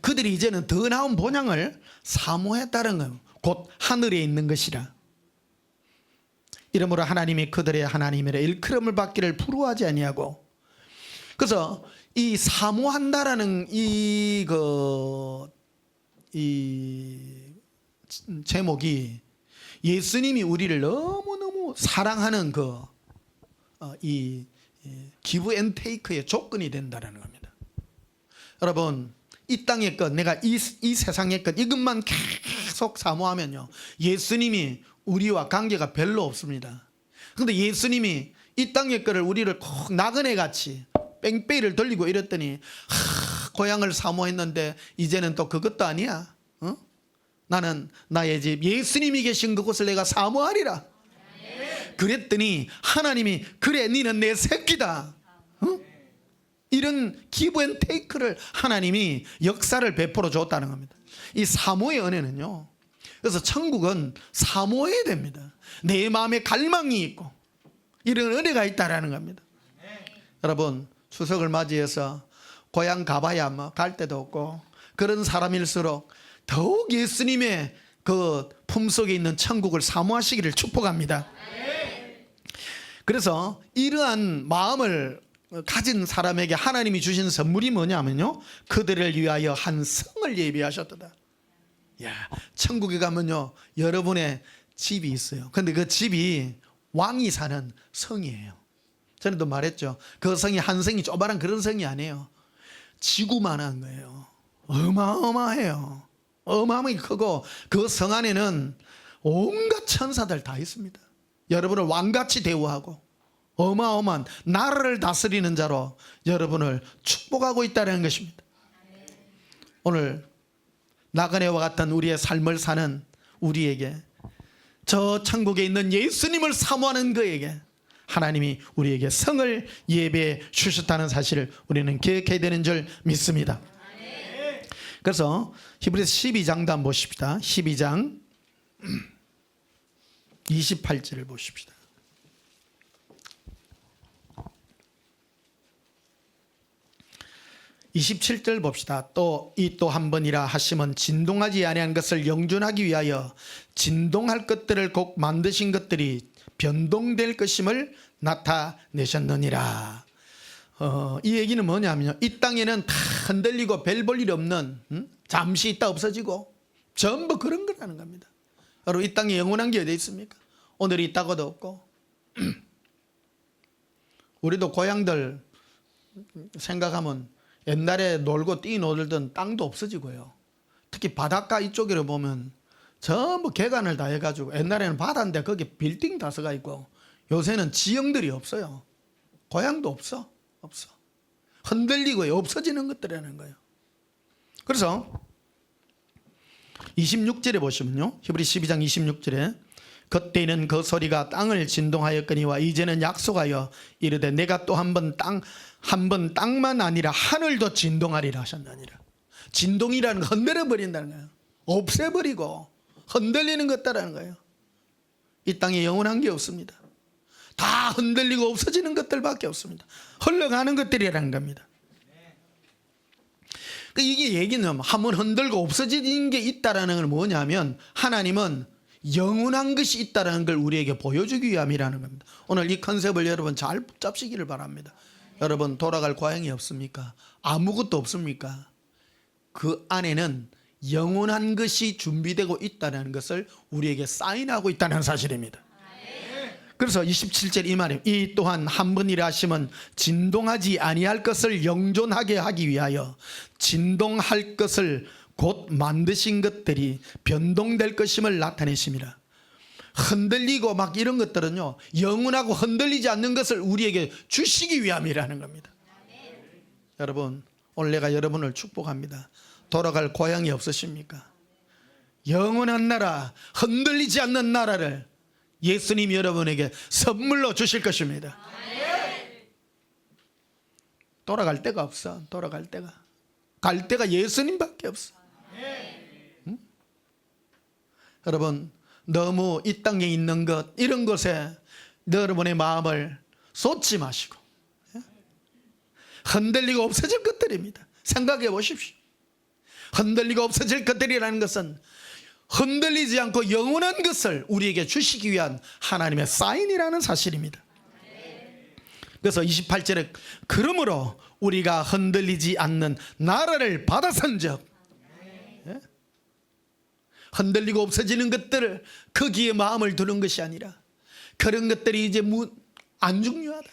그들이 이제는 더 나은 본향을 사모했다는 거예요. 곧 하늘에 있는 것이라. 이러므로 하나님이 그들의 하나님이라 일컬음을 받기를 부러워하지 아니하고. 그래서 이 사모한다라는 이 제목이 예수님이 우리를 너무너무 사랑하는 이 기브 앤 테이크의 조건이 된다는 겁니다. 여러분, 이 땅의 것, 내가 이 세상의 것 이것만 계속 사모하면요, 예수님이 우리와 관계가 별로 없습니다. 그런데 예수님이 이 땅의 것을 우리를 꼭 나그네같이 뺑뺑이를 돌리고 이랬더니 고향을 사모했는데 이제는 또 그것도 아니야. 나는 나의 집 예수님이 계신 그곳을 내가 사모하리라. 그랬더니 하나님이 그래 니는 내 새끼다. 이런 기브 앤 테이크를 하나님이 역사를 베풀어 줬다는 겁니다. 이 사모의 은혜는요, 그래서 천국은 사모해야 됩니다. 내 마음에 갈망이 있고 이런 은혜가 있다라는 겁니다. 여러분, 추석을 맞이해서 고향 가봐야 뭐 갈 데도 없고 그런 사람일수록 더욱 예수님의 그 품속에 있는 천국을 사모하시기를 축복합니다. 그래서 이러한 마음을 가진 사람에게 하나님이 주신 선물이 뭐냐면요, 그들을 위하여 한 성을 예비하셨다. 야, 천국에 가면요 여러분의 집이 있어요. 근데 그 집이 왕이 사는 성이에요. 전에도 말했죠. 그 성이 한 성이 조그마한 그런 성이 아니에요. 지구만한 거예요. 어마어마해요. 어마어마하게 크고 그 성 안에는 온갖 천사들 다 있습니다. 여러분을 왕같이 대우하고 어마어마한 나라를 다스리는 자로 여러분을 축복하고 있다는 것입니다. 오늘 나그네와 같은 우리의 삶을 사는 우리에게, 저 천국에 있는 예수님을 사모하는 그에게 하나님이 우리에게 성을 예배해 주셨다는 사실을 우리는 기억해야 되는 줄 믿습니다. 그래서 히브리서 12장도 한번 보십시다. 12장 28절을 보십시다. 27절 봅시다. 또 한 번이라 하시면 진동하지 아니한 것을 영존하기 위하여 진동할 것들을 곧 만드신 것들이 변동될 것임을 나타내셨느니라. 이 얘기는 뭐냐면요, 이 땅에는 다 흔들리고 별 볼 일 없는, 잠시 있다 없어지고 전부 그런 거라는 겁니다. 여러분, 이 땅에 영원한 게 어디 있습니까? 오늘이 있다고도 없고. 우리도 고향들 생각하면 옛날에 놀고 뛰놀던 땅도 없어지고요. 특히 바닷가 이쪽으로 보면 전부 개간을 다 해가지고, 옛날에는 바다인데 거기 빌딩 다서가 있고 요새는 지형들이 없어요. 고향도 없어. 흔들리고 없어지는 것들이라는 거예요. 그래서 26절에 보시면요, 히브리 12장 26절에 그때는 그 소리가 땅을 진동하였거니와 이제는 약속하여 이르되 내가 또 한 번 땅만 아니라 하늘도 진동하리라 하셨느니라. 진동이라는 건 흔들어 버린다는 거예요. 없애버리고 흔들리는 것다라는 거예요. 이 땅에 영원한 게 없습니다. 다 흔들리고 없어지는 것들밖에 없습니다. 흘러가는 것들이라는 겁니다. 이게 얘기는 한번 흔들고 없어지는 게 있다라는 건 뭐냐면 하나님은 영원한 것이 있다는 걸 우리에게 보여주기 위함이라는 겁니다. 오늘 이 컨셉을 여러분 잘 붙잡시기를 바랍니다. 여러분, 돌아갈 고향이 없습니까? 아무것도 없습니까? 그 안에는 영원한 것이 준비되고 있다는 것을 우리에게 사인하고 있다는 사실입니다. 그래서 27절 이 말이에요. 이 또한 한 번이라 하시면 진동하지 아니할 것을 영존하게 하기 위하여 진동할 것을 곧 만드신 것들이 변동될 것임을 나타내심이라. 흔들리고 막 이런 것들은요, 영원하고 흔들리지 않는 것을 우리에게 주시기 위함이라는 겁니다. 여러분, 오늘 내가 여러분을 축복합니다. 돌아갈 고향이 없으십니까? 영원한 나라, 흔들리지 않는 나라를 예수님이 여러분에게 선물로 주실 것입니다. 돌아갈 데가 없어. 돌아갈 데가. 갈 데가 예수님밖에 없어. 응? 여러분, 너무 이 땅에 있는 것, 이런 것에 여러분의 마음을 쏟지 마시고, 흔들리고 없어질 것들입니다. 생각해 보십시오. 흔들리고 없어질 것들이라는 것은 흔들리지 않고 영원한 것을 우리에게 주시기 위한 하나님의 사인이라는 사실입니다. 그래서 28절에 그러므로 우리가 흔들리지 않는 나라를 받아선즉, 흔들리고 없어지는 것들을 거기에 마음을 두는 것이 아니라 그런 것들이 이제 안 중요하다.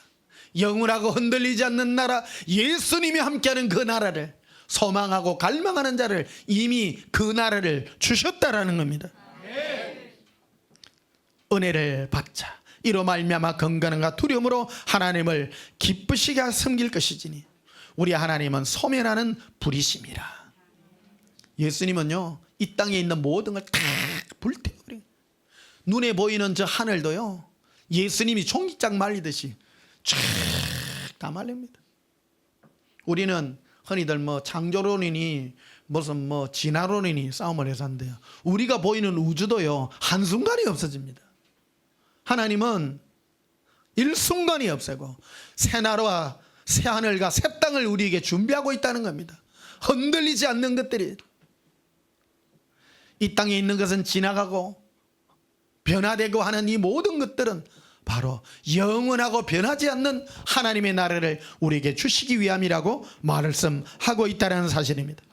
영원하고 흔들리지 않는 나라, 예수님이 함께하는 그 나라를 소망하고 갈망하는 자를 이미 그 나라를 주셨다라는 겁니다. 은혜를 받자. 이로 말미암아 건강과 두려움으로 하나님을 기쁘시게 섬길 것이지니 우리 하나님은 소멸하는 불이심이라. 예수님은요, 이 땅에 있는 모든 걸 다 불태워버려요. 눈에 보이는 저 하늘도요, 예수님이 종이짝 말리듯이 쫙 다 말립니다. 우리는 흔히들 뭐 창조론이니 무슨 뭐 진화론이니 싸움을 해서 한대요. 우리가 보이는 우주도요, 한순간이 없어집니다. 하나님은 일순간이 없애고 새나라와 새하늘과 새 땅을 우리에게 준비하고 있다는 겁니다. 흔들리지 않는 것들이, 이 땅에 있는 것은 지나가고 변화되고 하는 이 모든 것들은 바로 영원하고 변하지 않는 하나님의 나라를 우리에게 주시기 위함이라고 말씀하고 있다는 사실입니다.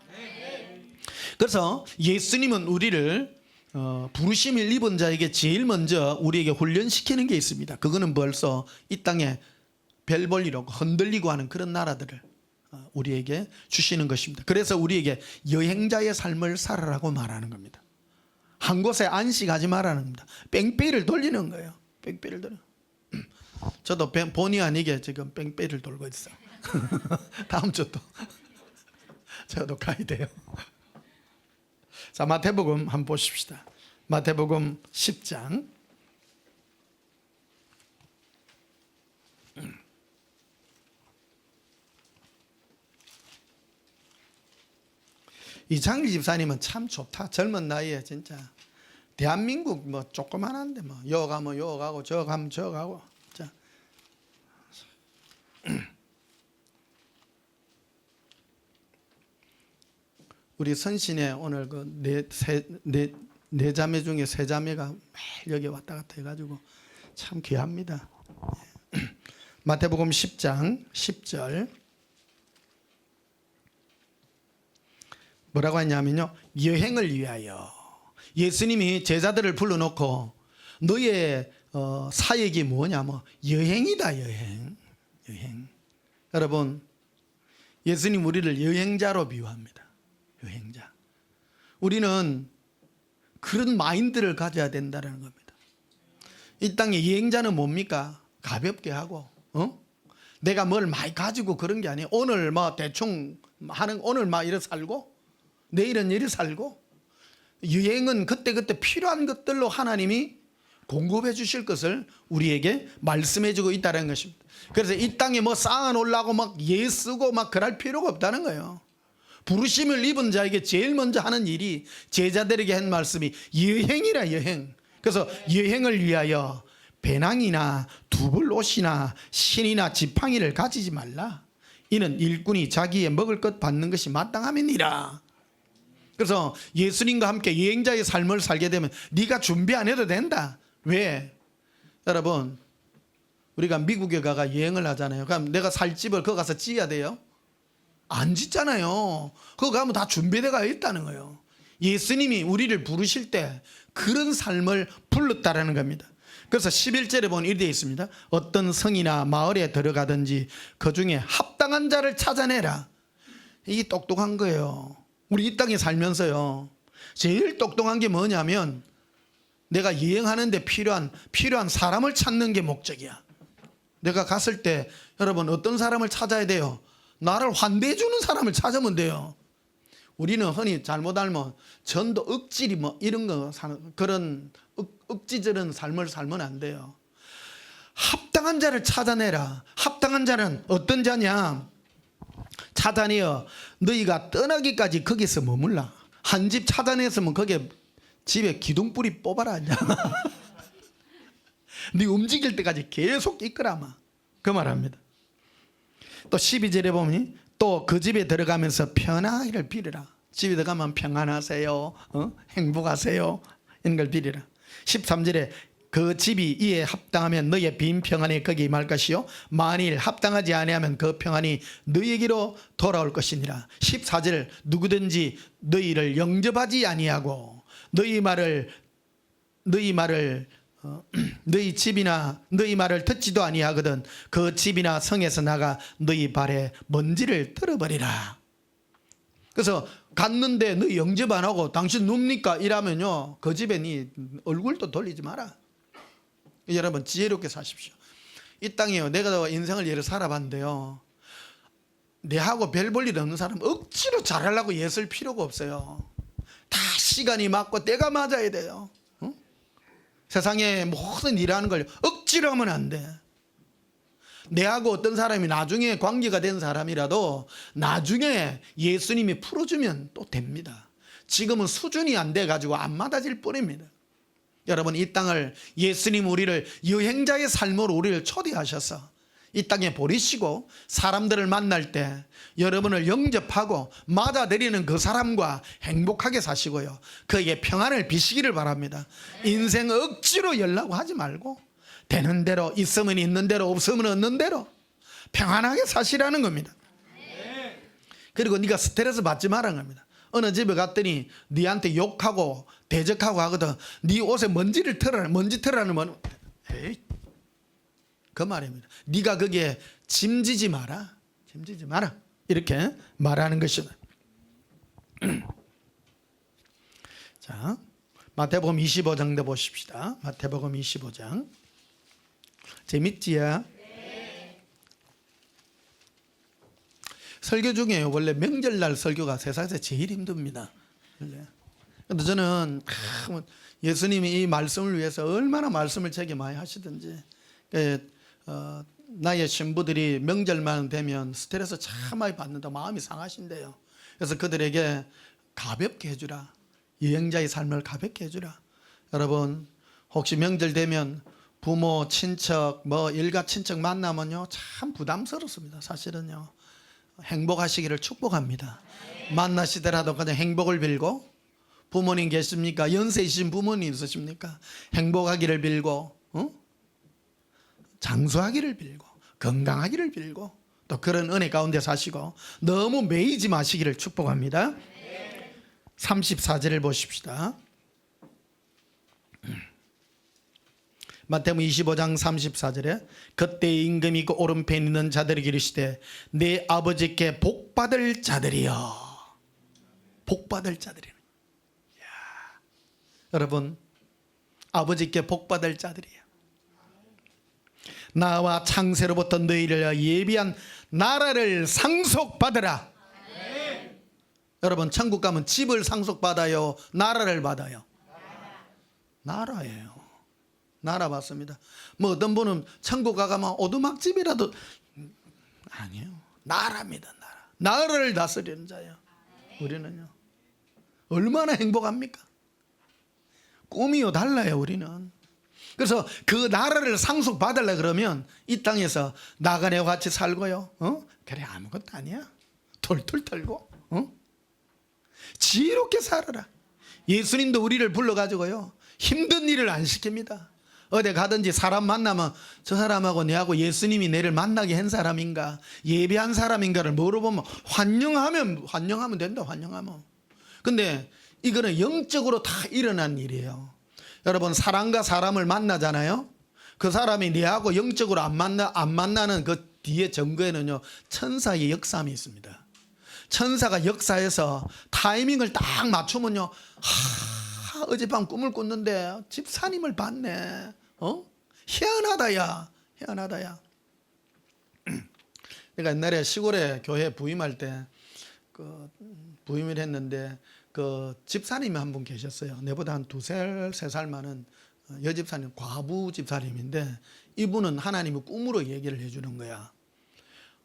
그래서 예수님은 우리를 부르심을 입은 자에게 제일 먼저 우리에게 훈련시키는 게 있습니다. 그거는 벌써 이 땅에 별 볼일하고 흔들리고 하는 그런 나라들을 우리에게 주시는 것입니다. 그래서 우리에게 여행자의 삶을 살아라고 말하는 겁니다. 한 곳에 안식하지 말라는 겁니다. 뺑뺑이를 돌리는 거예요. 뺑뺑이를 돌려. 저도 본의 아니게 지금 뺑뺑이를 돌고 있어요. 다음 주도 저도 가야 돼요. 자, 마태복음 한번 보십시다. 마태복음 10장. 이창기 집사님은 참 좋다. 젊은 나이에 진짜 대한민국 뭐 조그만한데 뭐 여 가면 여 가고 저 가면 저 가고. 자, 우리 선신의 오늘 그 네 자매 중에 세 자매가 매일 여기 왔다 갔다 해가지고 참 귀합니다. 마태복음 10장 10절 뭐라고 했냐면요, 여행을 위하여. 예수님이 제자들을 불러놓고 너의 사역이 뭐냐, 뭐 여행이다. 여행. 여러분, 예수님 우리를 여행자로 비유합니다. 여행자. 우리는 그런 마인드를 가져야 된다는 겁니다. 이 땅의 여행자는 뭡니까? 가볍게 하고, 내가 뭘 많이 가지고 그런 게 아니에요. 오늘 뭐 대충 하는, 오늘 막 이래 살고 내일은 이래 살고. 여행은 그때그때 필요한 것들로 하나님이 공급해 주실 것을 우리에게 말씀해 주고 있다는 것입니다. 그래서 이 땅에 뭐 쌓아 놓으려고 막 예쓰고 막 그럴 필요가 없다는 거예요. 부르심을 입은 자에게 제일 먼저 하는 일이 제자들에게 한 말씀이 여행이라, 여행. 그래서 여행을 위하여 배낭이나 두벌 옷이나 신이나 지팡이를 가지지 말라. 이는 일꾼이 자기의 먹을 것 받는 것이 마땅함이니라. 그래서 예수님과 함께 여행자의 삶을 살게 되면 네가 준비 안 해도 된다. 왜? 여러분, 우리가 미국에 가가 여행을 하잖아요. 그럼 내가 살 집을 거기 가서 지어야 돼요? 안 짓잖아요. 거기 가면 다 준비되어 있다는 거예요. 예수님이 우리를 부르실 때 그런 삶을 불렀다라는 겁니다. 그래서 11절에 보면 이렇게 되어 있습니다. 어떤 성이나 마을에 들어가든지 그 중에 합당한 자를 찾아내라. 이게 똑똑한 거예요. 우리 이 땅에 살면서요, 제일 똑똑한 게 뭐냐면 내가 여행하는데 필요한 사람을 찾는 게 목적이야. 내가 갔을 때 여러분 어떤 사람을 찾아야 돼요? 나를 환대해 주는 사람을 찾으면 돼요. 우리는 흔히 잘못 알면 전도 억지리 뭐 이런 거 사는 그런 억지스러운 삶을 살면 안 돼요. 합당한 자를 찾아내라. 합당한 자는 어떤 자냐? 찾아내어 너희가 떠나기까지 거기서 머물라. 한 집 찾아냈으면 거기에 집에 기둥뿌리 뽑아라. 네 움직일 때까지 계속 이끌어마. 그 말합니다. 또 12절에 보면 또 그 집에 들어가면서 편하기를 빌으라. 집에 들어가면 평안하세요, 행복하세요, 이런 걸 빌으라. 13절에 그 집이 이에 합당하면 너의 빈 평안이 거기 임할 것이요 만일 합당하지 아니하면 그 평안이 너에게로 돌아올 것이니라. 14절 누구든지 너희를 영접하지 아니하고 너희 집이나 너희 말을 듣지도 아니하거든 그 집이나 성에서 나가 너희 발에 먼지를 떨어버리라. 그래서 갔는데 너희 영접 안 하고 당신 눕니까? 이러면요 그 집에 네 얼굴도 돌리지 마라. 여러분 지혜롭게 사십시오. 이 땅에요 내가 인생을 예를 살아봤는데요 내하고 별 볼 일 없는 사람 억지로 잘하려고 애쓸 필요가 없어요. 다 시간이 맞고 때가 맞아야 돼요. 세상에 모든 일하는 걸 억지로 하면 안 돼. 내하고 어떤 사람이 나중에 관계가 된 사람이라도 나중에 예수님이 풀어주면 또 됩니다. 지금은 수준이 안 돼가지고 안 맞아질 뿐입니다. 여러분 이 땅을 예수님 우리를 여행자의 삶으로 우리를 초대하셔서 이 땅에 버리시고 사람들을 만날 때 여러분을 영접하고 맞아들이는 그 사람과 행복하게 사시고요 그에게 평안을 비시기를 바랍니다. 인생 억지로 열라고 하지 말고 되는 대로 있으면 있는 대로 없으면 없는 대로 평안하게 사시라는 겁니다. 그리고 네가 스트레스 받지 말라는 겁니다. 어느 집에 갔더니 네한테 욕하고 대적하고 하거든. 네 옷에 먼지를 털어라. 먼지 털어라는 건 에이 그 말입니다. 네가 거기에 짐지지 마라. 짐지지 마라. 이렇게 말하는 것이다. 자, 마태복음 25장도 보십시다. 마태복음 25장. 재밌지요? 네. 설교 중에 원래 명절날 설교가 세상에서 제일 힘듭니다. 그런데 저는 예수님이 이 말씀을 위해서 얼마나 말씀을 제게 많이 하시든지 나의 신부들이 명절만 되면 스트레스 참 많이 받는다 마음이 상하신대요. 그래서 그들에게 가볍게 해주라. 여행자의 삶을 가볍게 해주라. 여러분 혹시 명절 되면 부모 친척 일가 친척 만나면요 참 부담스럽습니다. 사실은요 행복하시기를 축복합니다. 만나시더라도 그냥 행복을 빌고 부모님 계십니까? 연세 있으신 부모님 있으십니까? 행복하기를 빌고 장수하기를 빌고 건강하기를 빌고 또 그런 은혜 가운데 사시고 너무 매이지 마시기를 축복합니다. 34절을 보십시다. 마태복음 25장 34절에 그때 임금이 그 오른편에 있는 자들이 이르시되 내 아버지께 복받을 자들이여. 복받을 자들이요. 여러분 아버지께 복받을 자들이에요. 나와 창세로부터 너희를 예비한 나라를 상속받으라. 네. 여러분 천국 가면 집을 상속받아요? 나라를 받아요? 나라예요. 나라 받습니다. 어떤 분은 천국 가면 오두막집이라도 아니에요. 나라입니다. 나라를 다스리는 자예요. 우리는요 얼마나 행복합니까? 꿈이요 달라요. 우리는. 그래서 그 나라를 상속받으려 그러면 이 땅에서 나그네와 같이 살고요 그래 아무것도 아니야. 툴툴 털고 지혜롭게 살아라. 예수님도 우리를 불러가지고요 힘든 일을 안 시킵니다. 어디 가든지 사람 만나면 저 사람하고 내하고 예수님이 내를 만나게 한 사람인가 예배한 사람인가를 물어보면 환영하면 된다. 환영하면. 근데 이거는 영적으로 다 일어난 일이에요. 여러분 사람과 사람을 만나잖아요. 그 사람이 내하고 영적으로 안 만나는 그 뒤에 증거에는요 천사의 역사함이 있습니다. 천사가 역사에서 타이밍을 딱 맞추면요 어젯밤 꿈을 꿨는데 집사님을 봤네. 희한하다야. 희한하다야. 내가 옛날에 시골에 교회 부임할 때 부임을 했는데 그 집사님이 한 분 계셨어요. 내보다 한 2살, 3살 많은 여집사님, 과부 집사님인데 이분은 하나님의 꿈으로 얘기를 해주는 거야.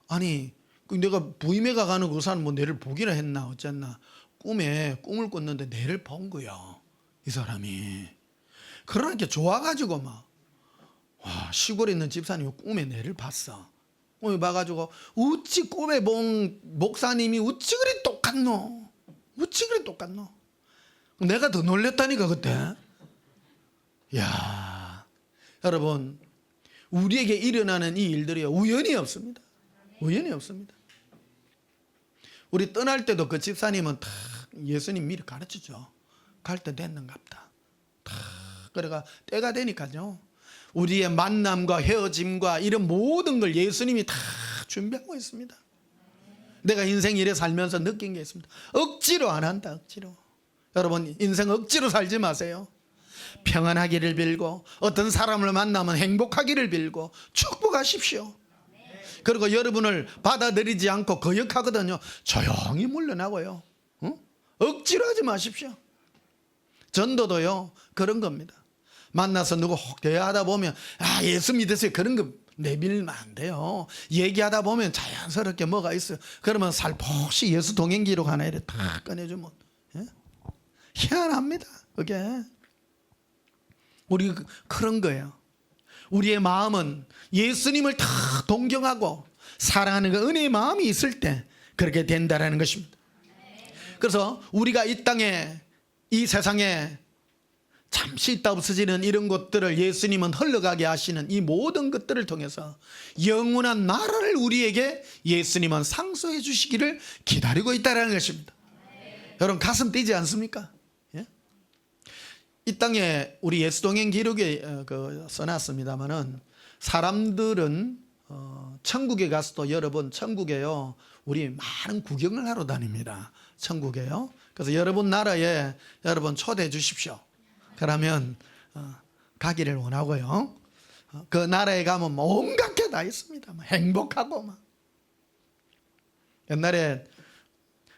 아니 내가 부임회가 가는 그 사람 내를 보기나 했나 어쨌나 꿈에 꿈을 꿨는데 내를 본 거야, 이 사람이. 그러니까 좋아가지고 막 시골에 있는 집사님이 꿈에 내를 봤어. 꿈에 봐가지고 어찌 꿈에 본 목사님이 어찌 그리 똑같노? 어찌 그리 똑같노? 내가 더 놀랬다니까 그때. 야, 여러분, 우리에게 일어나는 이 일들이 우연이 없습니다. 우연이 없습니다. 우리 떠날 때도 그 집사님은 다 예수님 미리 가르치죠. 갈 때 됐는갑다. 다 그래가 때가 되니까요, 우리의 만남과 헤어짐과 이런 모든 걸 예수님이 다 준비하고 있습니다. 내가 인생 이래 살면서 느낀 게 있습니다. 억지로 안 한다. 억지로. 여러분, 인생 억지로 살지 마세요. 평안하기를 빌고, 어떤 사람을 만나면 행복하기를 빌고 축복하십시오. 그리고 여러분을 받아들이지 않고 거역하거든요, 조용히 물러나고요. 억지로 하지 마십시오. 전도도요 그런 겁니다. 만나서 누구 혹 대화하다 보면 예수 믿으세요, 그런 거 내밀면 안 돼요. 얘기하다 보면 자연스럽게 뭐가 있어요. 그러면 살포시 예수 동행 기록 하나 이렇게 탁 꺼내주면, 희한합니다. 그게 우리 그런 거예요. 우리의 마음은 예수님을 다 동경하고 사랑하는 그 은혜의 마음이 있을 때 그렇게 된다라는 것입니다. 그래서 우리가 이 땅에, 이 세상에 잠시 있다 없어지는 이런 것들을 예수님은 흘러가게 하시는 이 모든 것들을 통해서 영원한 나라를 우리에게 예수님은 상소해 주시기를 기다리고 있다는 것입니다. 여러분, 가슴 뛰지 않습니까? 예? 이 땅에 우리 예수동행 기록에 써놨습니다마는, 사람들은 천국에 가서도 여러분, 천국에요 우리 많은 구경을 하러 다닙니다. 천국에요. 그래서 여러분 나라에 여러분 초대해 주십시오. 그러면 가기를 원하고요. 그 나라에 가면 온갖 게 다 있습니다. 행복하고 막. 옛날에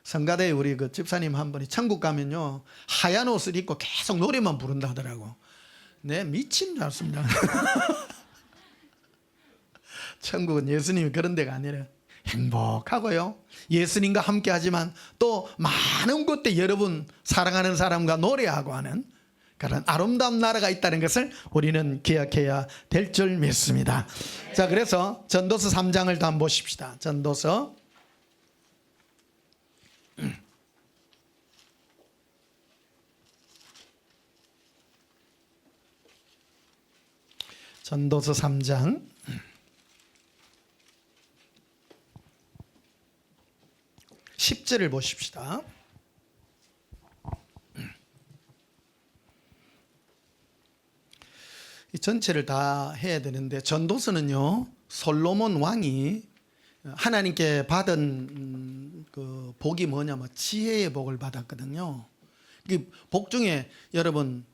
성가대에 우리 그 집사님 한 분이 천국 가면요 하얀 옷을 입고 계속 노래만 부른다 하더라고. 네, 미친 줄 알았습니다. 천국은 예수님이 그런 데가 아니라 행복하고요, 예수님과 함께 하지만 또 많은 곳에 여러분 사랑하는 사람과 노래하고 하는 그런 아름다운 나라가 있다는 것을 우리는 기억해야 될 줄 믿습니다. 자, 그래서 전도서 3장을 더 한번 보십시다. 전도서 3장 10절을 보십시다. 이 전체를 다 해야 되는데, 전도서는요 솔로몬 왕이 하나님께 받은 그 복이 뭐냐면 지혜의 복을 받았거든요. 그 복 중에 여러분,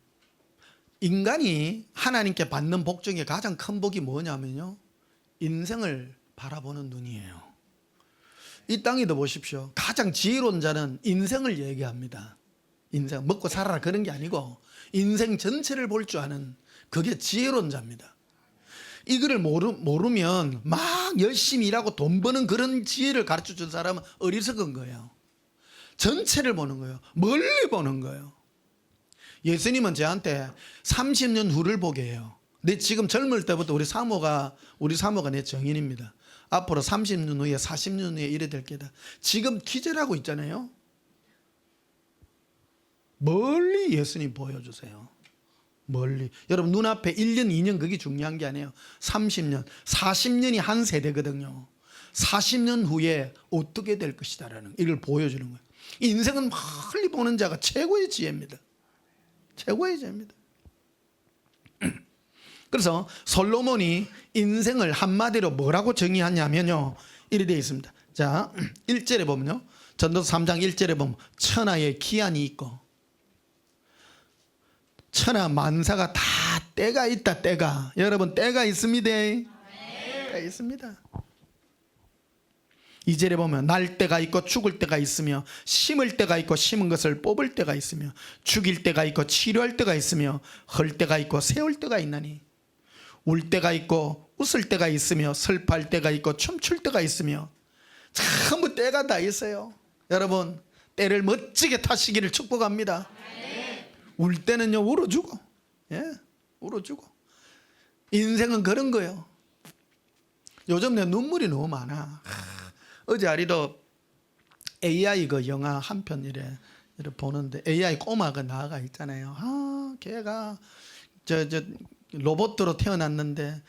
인간이 하나님께 받는 복 중에 가장 큰 복이 뭐냐면요, 인생을 바라보는 눈이에요. 이 땅에도 보십시오. 가장 지혜로운 자는 인생을 얘기합니다. 인생, 먹고 살아라 그런 게 아니고 인생 전체를 볼 줄 아는, 그게 지혜로운 자입니다. 이거를 모르면 막 열심히 일하고 돈 버는 그런 지혜를 가르쳐 준 사람은 어리석은 거예요. 전체를 보는 거예요. 멀리 보는 거예요. 예수님은 저한테 30년 후를 보게 해요. 내 지금 젊을 때부터 우리 사모가 내 정인입니다. 앞으로 30년 후에 40년 후에 이래 될 게다. 지금 기절하고 있잖아요. 멀리 예수님 보여주세요. 멀리. 여러분, 눈앞에 1년 2년 그게 중요한 게 아니에요. 30년 40년이 한 세대거든요. 40년 후에 어떻게 될 것이다라는 이걸 보여주는 거예요. 인생은 멀리 보는 자가 최고의 지혜입니다. 최고의 지혜입니다. 그래서 솔로몬이 인생을 한마디로 뭐라고 정의하냐면요, 이렇게 되어 있습니다. 자, 1절에 보면요, 전도서 3장 1절에 보면 천하의 기한이 있고 천하 만사가 다 때가 있다. 때가, 여러분 때가 있습니다. 때가 있습니다. 2절에 보면 날 때가 있고 죽을 때가 있으며, 심을 때가 있고 심은 것을 뽑을 때가 있으며, 죽일 때가 있고 치료할 때가 있으며, 헐 때가 있고 세울 때가 있나니, 울 때가 있고 웃을 때가 있으며, 슬퍼할 때가 있고 춤출 때가 있으며, 전부 때가 다 있어요. 여러분, 때를 멋지게 타시기를 축복합니다. 울 때는요 울어주고, 예, 울어주고. 인생은 그런 거예요. 요즘 내 눈물이 너무 많아. 어제 아리도 AI 그 영화 한 편 이래 보는데, AI 꼬마가 나가 있잖아요. 걔가 저 로봇으로 태어났는데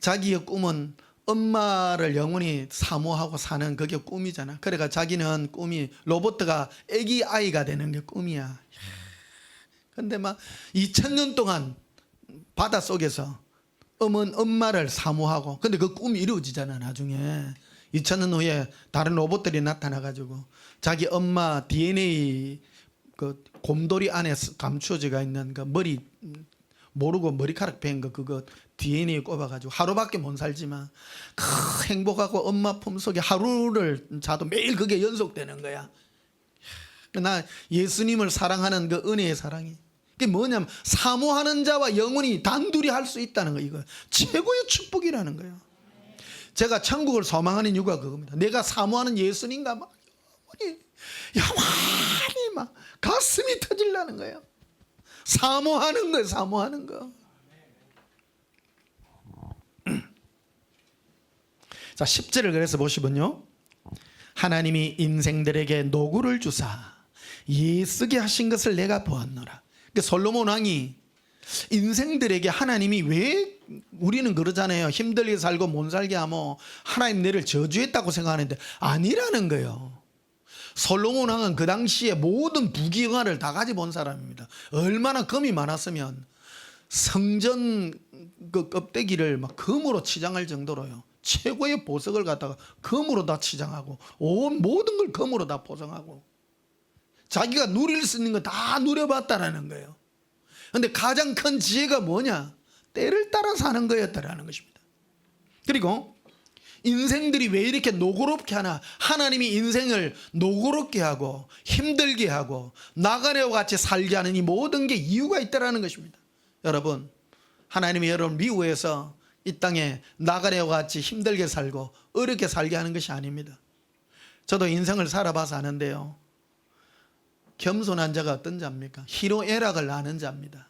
자기의 꿈은 엄마를 영원히 사모하고 사는 그게 꿈이잖아. 그러니까 자기는 꿈이 로봇가 애기 아이가 되는 게 꿈이야. 근데 막 2000년 동안 바닷속에서 엄마를 사모하고, 근데 그 꿈이 이루어지잖아. 나중에 2000년 후에 다른 로봇들이 나타나가지고 자기 엄마 DNA 그 곰돌이 안에 감추어져 있는 그 머리 모르고 머리카락 뺀 거 그거 DNA 꼽아가지고 하루밖에 못 살지만 행복하고 엄마 품속에 하루를 자도 매일 그게 연속되는 거야. 나 예수님을 사랑하는 그 은혜의 사랑이 그게 뭐냐면 사모하는 자와 영원히 단둘이 할 수 있다는 거, 이거 최고의 축복이라는 거예요. 제가 천국을 소망하는 이유가 그겁니다. 내가 사모하는 예수님과 막 영원히 막 가슴이 터질라는 거예요. 사모하는 거예요. 사모하는 거. 자, 10절을 그래서 보시면요, 하나님이 인생들에게 노고를 주사 예쓰게 하신 것을 내가 보았노라. 그러니까 솔로몬 왕이 인생들에게 하나님이 왜, 우리는 그러잖아요. 힘들게 살고 못 살게 하면 하나님 너를 저주했다고 생각하는데 아니라는 거예요. 솔로몬 왕은 그 당시에 모든 부귀영화를 다 가지고 온 사람입니다. 얼마나 금이 많았으면 성전 그 껍데기를 막 금으로 치장할 정도로요, 최고의 보석을 갖다가 금으로 다 치장하고 온 모든 걸 금으로 다 포장하고 자기가 누릴 수 있는 거 다 누려봤다라는 거예요. 그런데 가장 큰 지혜가 뭐냐? 때를 따라 사는 거였다라는 것입니다. 그리고 인생들이 왜 이렇게 노고롭게 하나? 하나님이 인생을 노고롭게 하고 힘들게 하고 나그네와 같이 살게 하는 이 모든 게 이유가 있다라는 것입니다. 여러분, 하나님이 여러분 미워해서 이 땅에 나그네와 같이 힘들게 살고 어렵게 살게 하는 것이 아닙니다. 저도 인생을 살아봐서 아는데요, 겸손한 자가 어떤 자입니까? 희로애락을 아는 자입니다.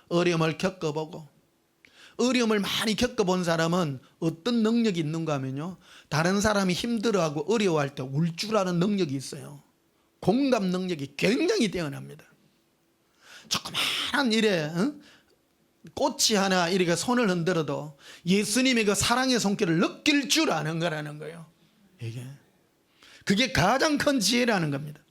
어려움을 겪어보고, 어려움을 많이 겪어본 사람은 어떤 능력이 있는가 하면요, 다른 사람이 힘들어하고 어려워할 때 울 줄 아는 능력이 있어요. 공감 능력이 굉장히 뛰어납니다. 조그마한 일에 꽃이 하나 이렇게 손을 흔들어도 예수님의 그 사랑의 손길을 느낄 줄 아는 거라는 거예요. 그게 가장 큰 지혜라는 겁니다.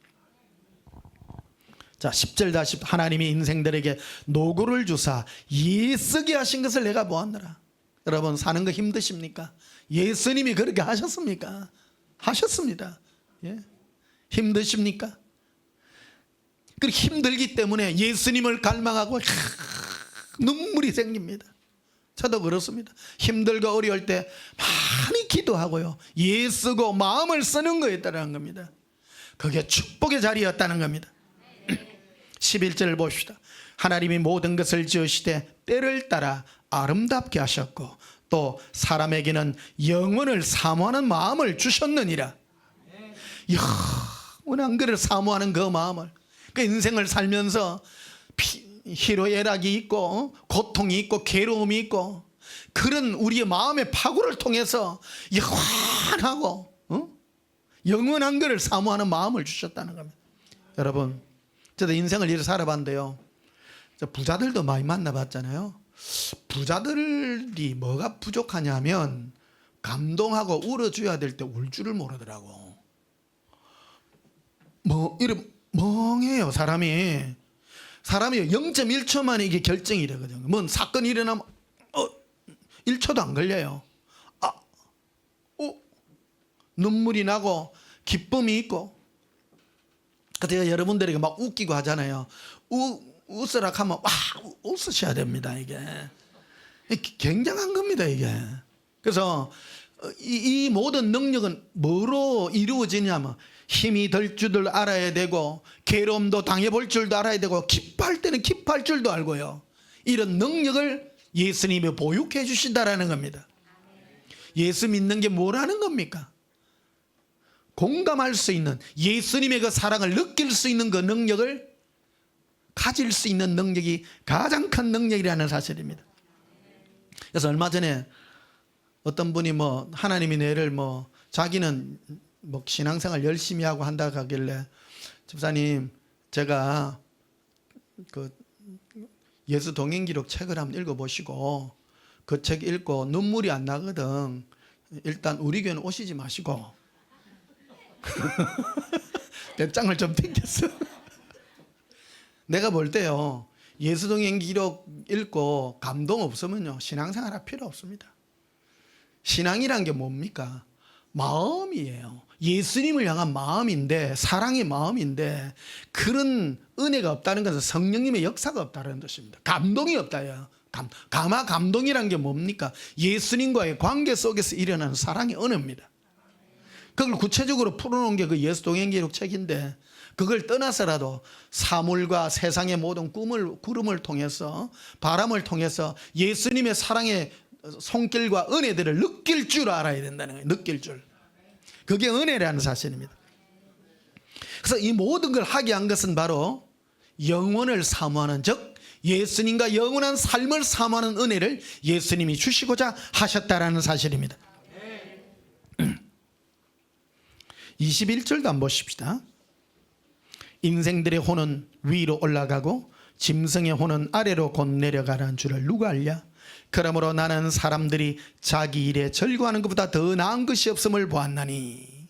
자, 10절 다시, 하나님이 인생들에게 노고를 주사 예쓰게 하신 것을 내가 보았노라. 여러분, 사는 거 힘드십니까? 예수님이 그렇게 하셨습니까? 하셨습니다. 예? 힘드십니까? 그 힘들기 때문에 예수님을 갈망하고 눈물이 생깁니다. 저도 그렇습니다. 힘들고 어려울 때 많이 기도하고요, 예쓰고 마음을 쓰는 거였다는 겁니다. 그게 축복의 자리였다는 겁니다. 11절을 봅시다. 하나님이 모든 것을 지으시되 때를 따라 아름답게 하셨고 또 사람에게는 영원을 사모하는 마음을 주셨느니라. 영원한 것을 사모하는 그 마음을, 그 인생을 살면서 희로애락이 있고 고통이 있고 괴로움이 있고 그런 우리의 마음의 파고를 통해서 영원하고 영원한 것을 사모하는 마음을 주셨다는 겁니다. 여러분, 저도 인생을 이렇게 살아봤는데요, 부자들도 많이 만나봤잖아요. 부자들이 뭐가 부족하냐면 감동하고 울어줘야 될 때 울 줄을 모르더라고. 이래 멍해요. 사람이 0.1초 만에 이게 결정이 되거든요. 뭔 사건이 일어나면 1초도 안 걸려요. 눈물이 나고 기쁨이 있고. 제가 여러분들에게 막 웃기고 하잖아요. 웃으라 하면 웃으셔야 됩니다. 이게 굉장한 겁니다. 이게. 그래서 이 모든 능력은 뭐로 이루어지냐면 힘이 들 줄도 알아야 되고 괴로움도 당해볼 줄도 알아야 되고 기뻐할 때는 기뻐할 줄도 알고요. 이런 능력을 예수님이 보육해 주신다라는 겁니다. 예수 믿는 게 뭐라는 겁니까? 공감할 수 있는, 예수님의 그 사랑을 느낄 수 있는 그 능력을 가질 수 있는 능력이 가장 큰 능력이라는 사실입니다. 그래서 얼마 전에 어떤 분이 하나님이 내를 자기는 신앙생활 열심히 하고 한다고 하길래, 집사님, 제가 그 예수 동행기록 책을 한번 읽어보시고 그 책 읽고 눈물이 안 나거든. 일단 우리 교회는 오시지 마시고. 내 짱을 좀 땡겼어. 내가 볼 때요, 예수 동행기록 읽고 감동 없으면요, 신앙생활 할 필요 없습니다. 신앙이란 게 뭡니까? 마음이에요. 예수님을 향한 마음인데, 사랑의 마음인데, 그런 은혜가 없다는 것은 성령님의 역사가 없다는 뜻입니다. 감동이 없다요. 감동이란 게 뭡니까? 예수님과의 관계 속에서 일어나는 사랑의 은혜입니다. 그걸 구체적으로 풀어놓은 게 그 예수 동행기록 책인데, 그걸 떠나서라도 사물과 세상의 모든 구름을 통해서, 바람을 통해서 예수님의 사랑의 손길과 은혜들을 느낄 줄 알아야 된다는 거예요. 느낄 줄. 그게 은혜라는 사실입니다. 그래서 이 모든 걸 하게 한 것은 바로 영원을 사모하는, 즉 예수님과 영원한 삶을 사모하는 은혜를 예수님이 주시고자 하셨다라는 사실입니다. 21절도 한번 보십시다. 인생들의 혼은 위로 올라가고 짐승의 혼은 아래로 곧 내려가라는 줄을 누가 알랴? 그러므로 나는 사람들이 자기 일에 절구하는 것보다 더 나은 것이 없음을 보았나니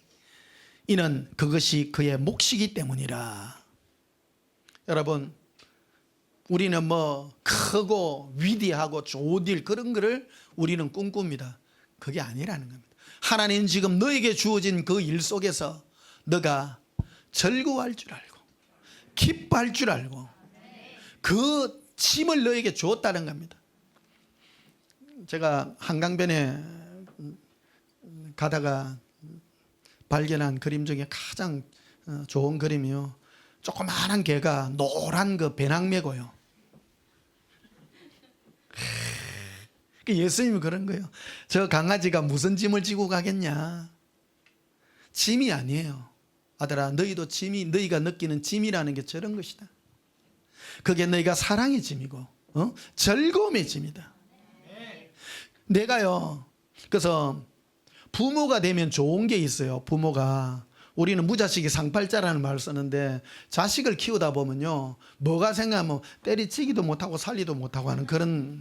이는 그것이 그의 몫이기 때문이라. 여러분, 우리는 크고 위대하고 좋은 일, 그런 거를 우리는 꿈꿉니다. 그게 아니라는 겁니다. 하나님 지금 너에게 주어진 그 일 속에서 너가 즐거워할 줄 알고 기뻐할 줄 알고 그 짐을 너에게 주었다는 겁니다. 제가 한강변에 가다가 발견한 그림 중에 가장 좋은 그림이요, 조그마한 개가 노란 그 배낭 메고요. 예수님이 그런 거예요. 저 강아지가 무슨 짐을 지고 가겠냐? 짐이 아니에요. 아들아, 너희도 너희가 느끼는 짐이라는 게 저런 것이다. 그게 너희가 사랑의 짐이고 즐거움의 짐이다. 내가요, 그래서 부모가 되면 좋은 게 있어요. 부모가, 우리는 무자식이 상팔자라는 말을 쓰는데, 자식을 키우다 보면요, 뭐가 생각하면 때리치기도 못하고 살리도 못하고 하는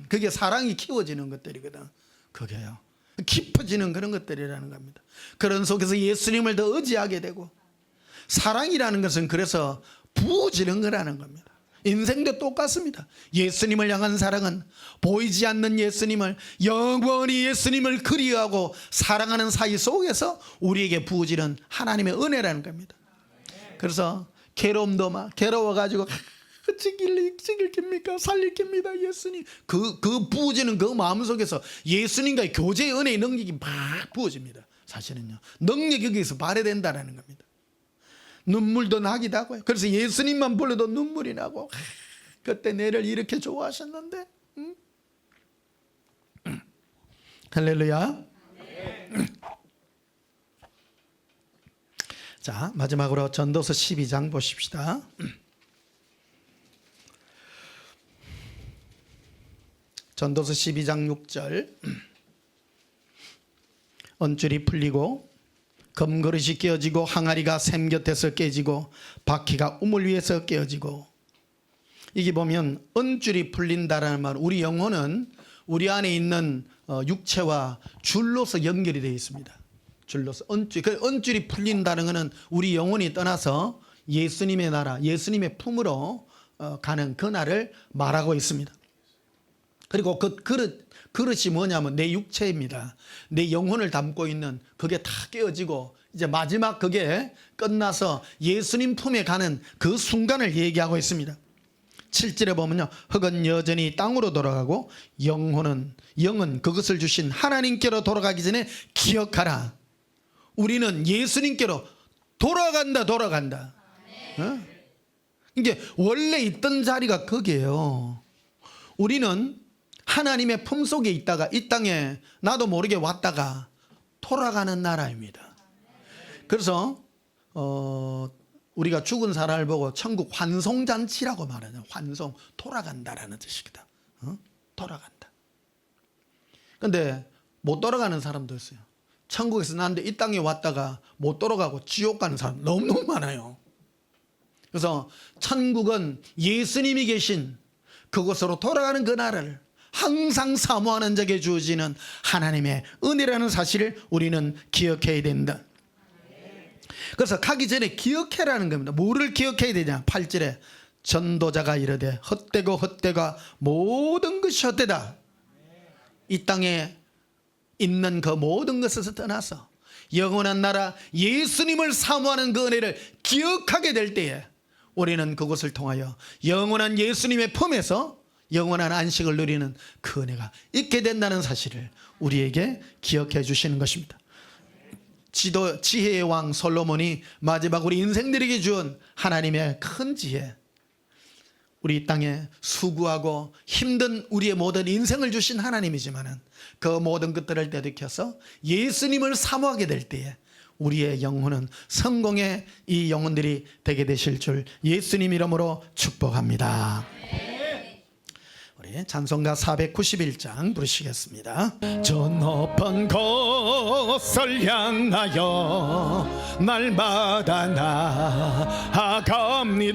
그게 사랑이 키워지는 것들이거든. 그게요, 깊어지는 그런 것들이라는 겁니다. 그런 속에서 예수님을 더 의지하게 되고, 사랑이라는 것은 그래서 부어지는 거라는 겁니다. 인생도 똑같습니다. 예수님을 향한 사랑은 보이지 않는 예수님을, 영원히 예수님을 그리워하고 사랑하는 사이 속에서 우리에게 부어지는 하나님의 은혜라는 겁니다. 그래서 괴로움도 괴로워가지고 찍을 깁니까? 살릴 깁니다. 예수님. 그 부어지는 그 마음속에서 예수님과의 교제의 은혜의 능력이 막 부어집니다. 사실은요, 능력이 여기서 발휘된다는 겁니다. 눈물도 나기도 하고요. 그래서 예수님만 불러도 눈물이 나고, 그때 내를 이렇게 좋아하셨는데, 할렐루야. 자, 마지막으로 전도서 12장 보십시다. 전도서 12장 6절. 언줄이 풀리고 금그릇이 깨어지고 항아리가 샘 곁에서 깨지고 바퀴가 우물 위에서 깨어지고. 이게 보면 언줄이 풀린다라는 말, 우리 영혼은 우리 안에 있는 육체와 줄로서 연결이 되어 있습니다. 줄로서 언줄이 풀린다는 것은 우리 영혼이 떠나서 예수님의 나라, 예수님의 품으로 가는 그날을 말하고 있습니다. 그리고 그 그릇이 뭐냐면 내 육체입니다. 내 영혼을 담고 있는 그게 다 깨어지고 이제 마지막 그게 끝나서 예수님 품에 가는 그 순간을 얘기하고 있습니다. 7절에 보면요, 흙은 여전히 땅으로 돌아가고 영은 그것을 주신 하나님께로 돌아가기 전에 기억하라. 우리는 예수님께로 돌아간다. 이게 원래 있던 자리가 거기에요. 우리는 하나님의 품속에 있다가 이 땅에 나도 모르게 왔다가 돌아가는 나라입니다. 그래서 우리가 죽은 사람을 보고 천국 환송잔치라고 말하는, 환송, 돌아간다라는 뜻이거든. 돌아간다. 근데 못 돌아가는 사람도 있어요. 천국에서 나는데 이 땅에 왔다가 못 돌아가고 지옥 가는 사람 너무너무 많아요. 그래서 천국은 예수님이 계신 그곳으로 돌아가는 그날을 항상 사모하는 자에게 주어지는 하나님의 은혜라는 사실을 우리는 기억해야 된다. 그래서 가기 전에 기억해라는 겁니다. 뭐를 기억해야 되냐? 8절에 전도자가 이르되 헛되고 헛되가 모든 것이 헛되다. 이 땅에 있는 그 모든 것에서 떠나서 영원한 나라 예수님을 사모하는 그 은혜를 기억하게 될 때에 우리는 그것을 통하여 영원한 예수님의 품에서 영원한 안식을 누리는 그 은혜가 있게 된다는 사실을 우리에게 기억해 주시는 것입니다. 지혜의 왕 솔로몬이 마지막 우리 인생들에게 준 하나님의 큰 지혜, 우리 이 땅에 수고하고 힘든 우리의 모든 인생을 주신 하나님이지만은 그 모든 것들을 되돌이켜서 예수님을 사모하게 될 때에 우리의 영혼은 성공의 이 영혼들이 되게 되실 줄 예수님 이름으로 축복합니다. 우리 찬송가 491장 부르시겠습니다. 저 높은 곳을 향하여 날마다 나아갑니다.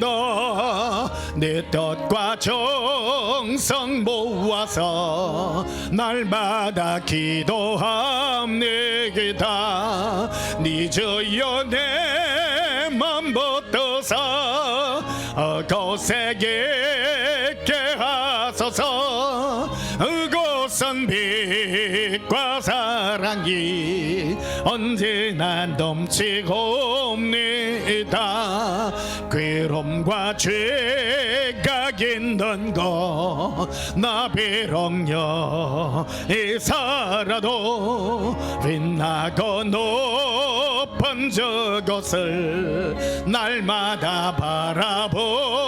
내 뜻과 정성 모아서 날마다 기도합니다. 니저여 내 맘 붙드사 거세게 하소서. 그곳은 빛과 사랑이 언제나 넘치옵니다. 괴로움과 죄가 있는 것 나 비록 여기 살아도 빛나고 높은 저곳을 날마다 바라봅니다.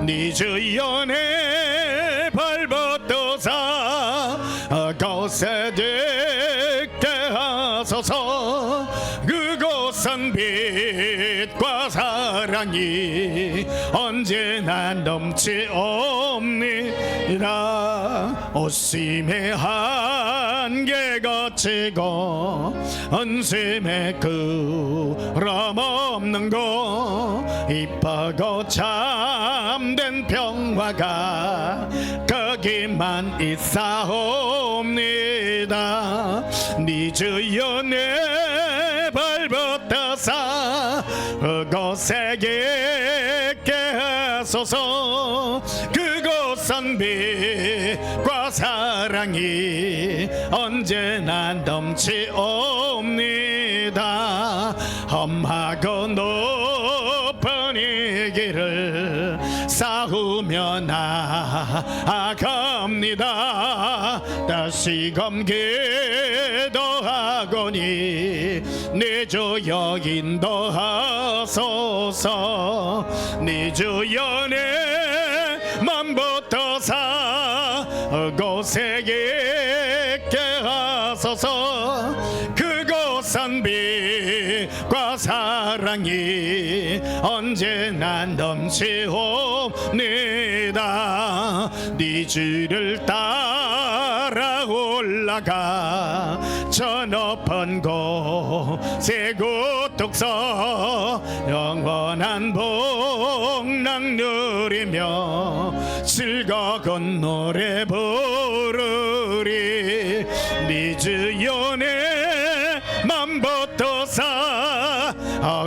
니 주여 내 발벗도사 곳에 듣게 하소서. 그곳은 빛과 사랑이 언제나 넘치옵니다. 오심의 한계 거치고 언심의 그럼 없는 곳 이쁘고 참된 평화가 거기만 있사옵니다. 니 주여 내 발벗다사 그곳에 객게 하소서. 그곳은 빛과 사랑이 언제나 넘치옵니다. 험하고 높은 이 길을 싸우며 나아갑니다. 다시금 기도하거니 내 주여 인도하소서. 내 주여 내 맘부터사 곳에 있게 하소서. 그곳은 빛과 사랑이 언제나 넘치옵니다. 네 주를 따라 올라가 저 높은 곳에 구뚝서 영원한 복락 누리며 즐거운 노래 부르리. 네 주여 내 맘부터사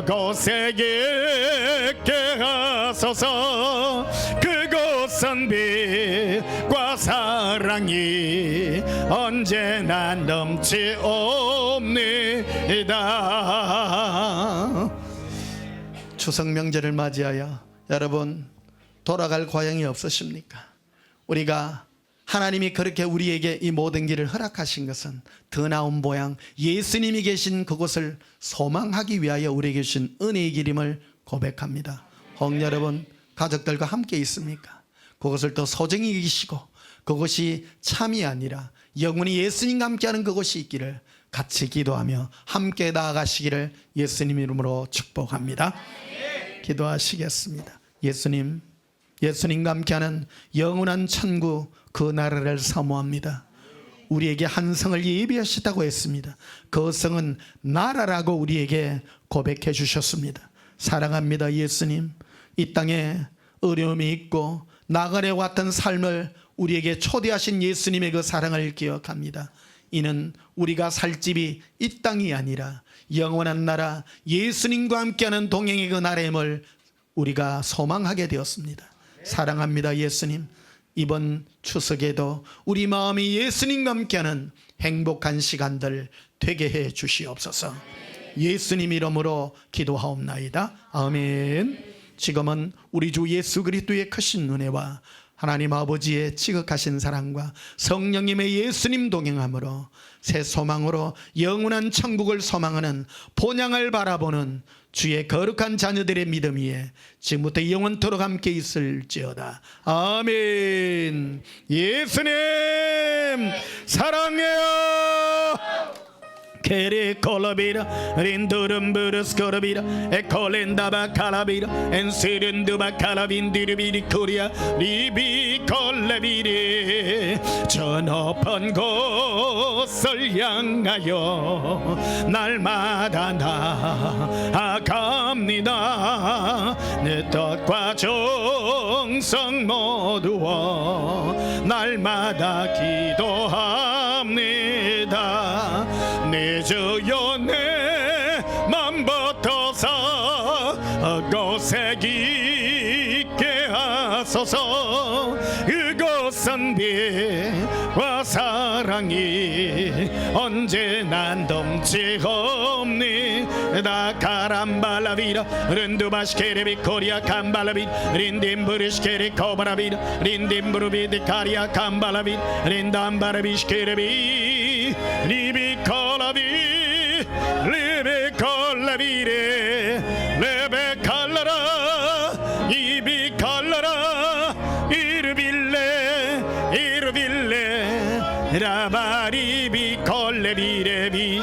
곳에 있게 하소서. 그곳은 빛과 사랑이 언제나 넘치옵니다. 추석 명절을 맞이하여 여러분 돌아갈 과영이 없으십니까? 우리가 하나님이 그렇게 우리에게 이 모든 길을 허락하신 것은 더 나은 보양 예수님이 계신 그곳을 소망하기 위하여 우리에게 주신 은혜의 길임을 고백합니다. 혹 여러분 가족들과 함께 있습니까? 그것을 더 소중히 여기시고 그것이 참이 아니라 영원히 예수님과 함께하는 그것이 있기를 같이 기도하며 함께 나아가시기를 예수님 이름으로 축복합니다. 기도하시겠습니다. 예수님, 예수님과 함께하는 영원한 천국 그 나라를 사모합니다. 우리에게 한 성을 예비하셨다고 했습니다. 그 성은 나라라고 우리에게 고백해 주셨습니다. 사랑합니다. 예수님, 이 땅에 어려움이 있고 나그네 같은 삶을 우리에게 초대하신 예수님의 그 사랑을 기억합니다. 이는 우리가 살 집이 이 땅이 아니라 영원한 나라 예수님과 함께하는 동행의 그 나라임을 우리가 소망하게 되었습니다. 사랑합니다. 예수님, 이번 추석에도 우리 마음이 예수님과 함께하는 행복한 시간들 되게 해 주시옵소서. 예수님 이름으로 기도하옵나이다. 아멘. 지금은 우리 주 예수 그리스도의 크신 은혜와 하나님 아버지의 지극하신 사랑과 성령님의 예수님 동행함으로 새 소망으로 영원한 천국을 소망하는 본향을 바라보는 주의 거룩한 자녀들의 믿음 위에 지금부터 영원토록 함께 있을지어다. 아멘. 예수님 사랑해요. Kere kolabira, rindurum burus korabira, ekolendaba kalabira, ensirinduba kalabindiribiri kuria, 리비 kolabire, 저 높은 곳을 향하여 날마다 나아갑니다. 내 뜻과 정성 모두어 날마다 기도합니다. 내 주여 내 맘부터서 곳에 있게 하소서. 그곳은 비와 사랑이 언제나 넘치옵니다. 카람발라비라 른두바시케레비 코리아 캄발라비 린딤부르시케레 코바라비라 린딤부르비디 카리아 캄발라비 린담바라비시케레비 리비콜라비 리비콜라비레 레베칼라라 이비칼라라 이르빌레 이르빌레 라바리비콜레비레비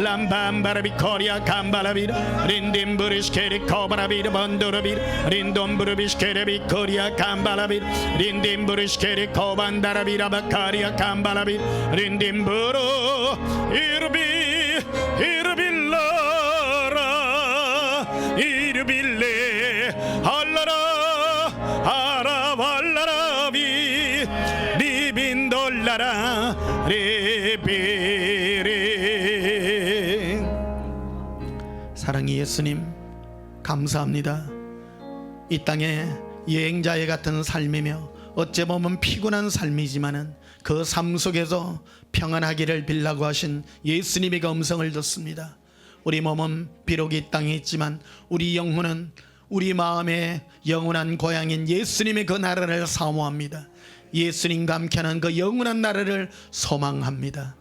람밤바라비 코리아 캄발라비라 린딤부르시케레 코바라비라 번도라비라 린돔부르비시케레비 코리아 캄발라비라 린딤부르시케레 코반다라비라 바카리아 캄발라비라 린딤부르 이르비 이르빌라라 이르빌레 할라라 아라발라라비 리빈돌라라 레베레. 사랑의 예수님 감사합니다. 이 땅에 여행자의 같은 삶이며 어찌 보면 피곤한 삶이지만은 그 삶 속에서 평안하기를 빌라고 하신 예수님의 그 음성을 듣습니다. 우리 몸은 비록 이 땅에 있지만 우리 영혼은 우리 마음의 영원한 고향인 예수님의 그 나라를 사모합니다. 예수님과 함께하는 그 영원한 나라를 소망합니다.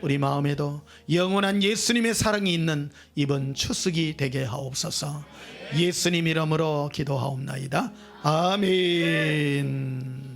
우리 마음에도 영원한 예수님의 사랑이 있는 이번 추석이 되게 하옵소서. 예수님 이름으로 기도하옵나이다. 아멘.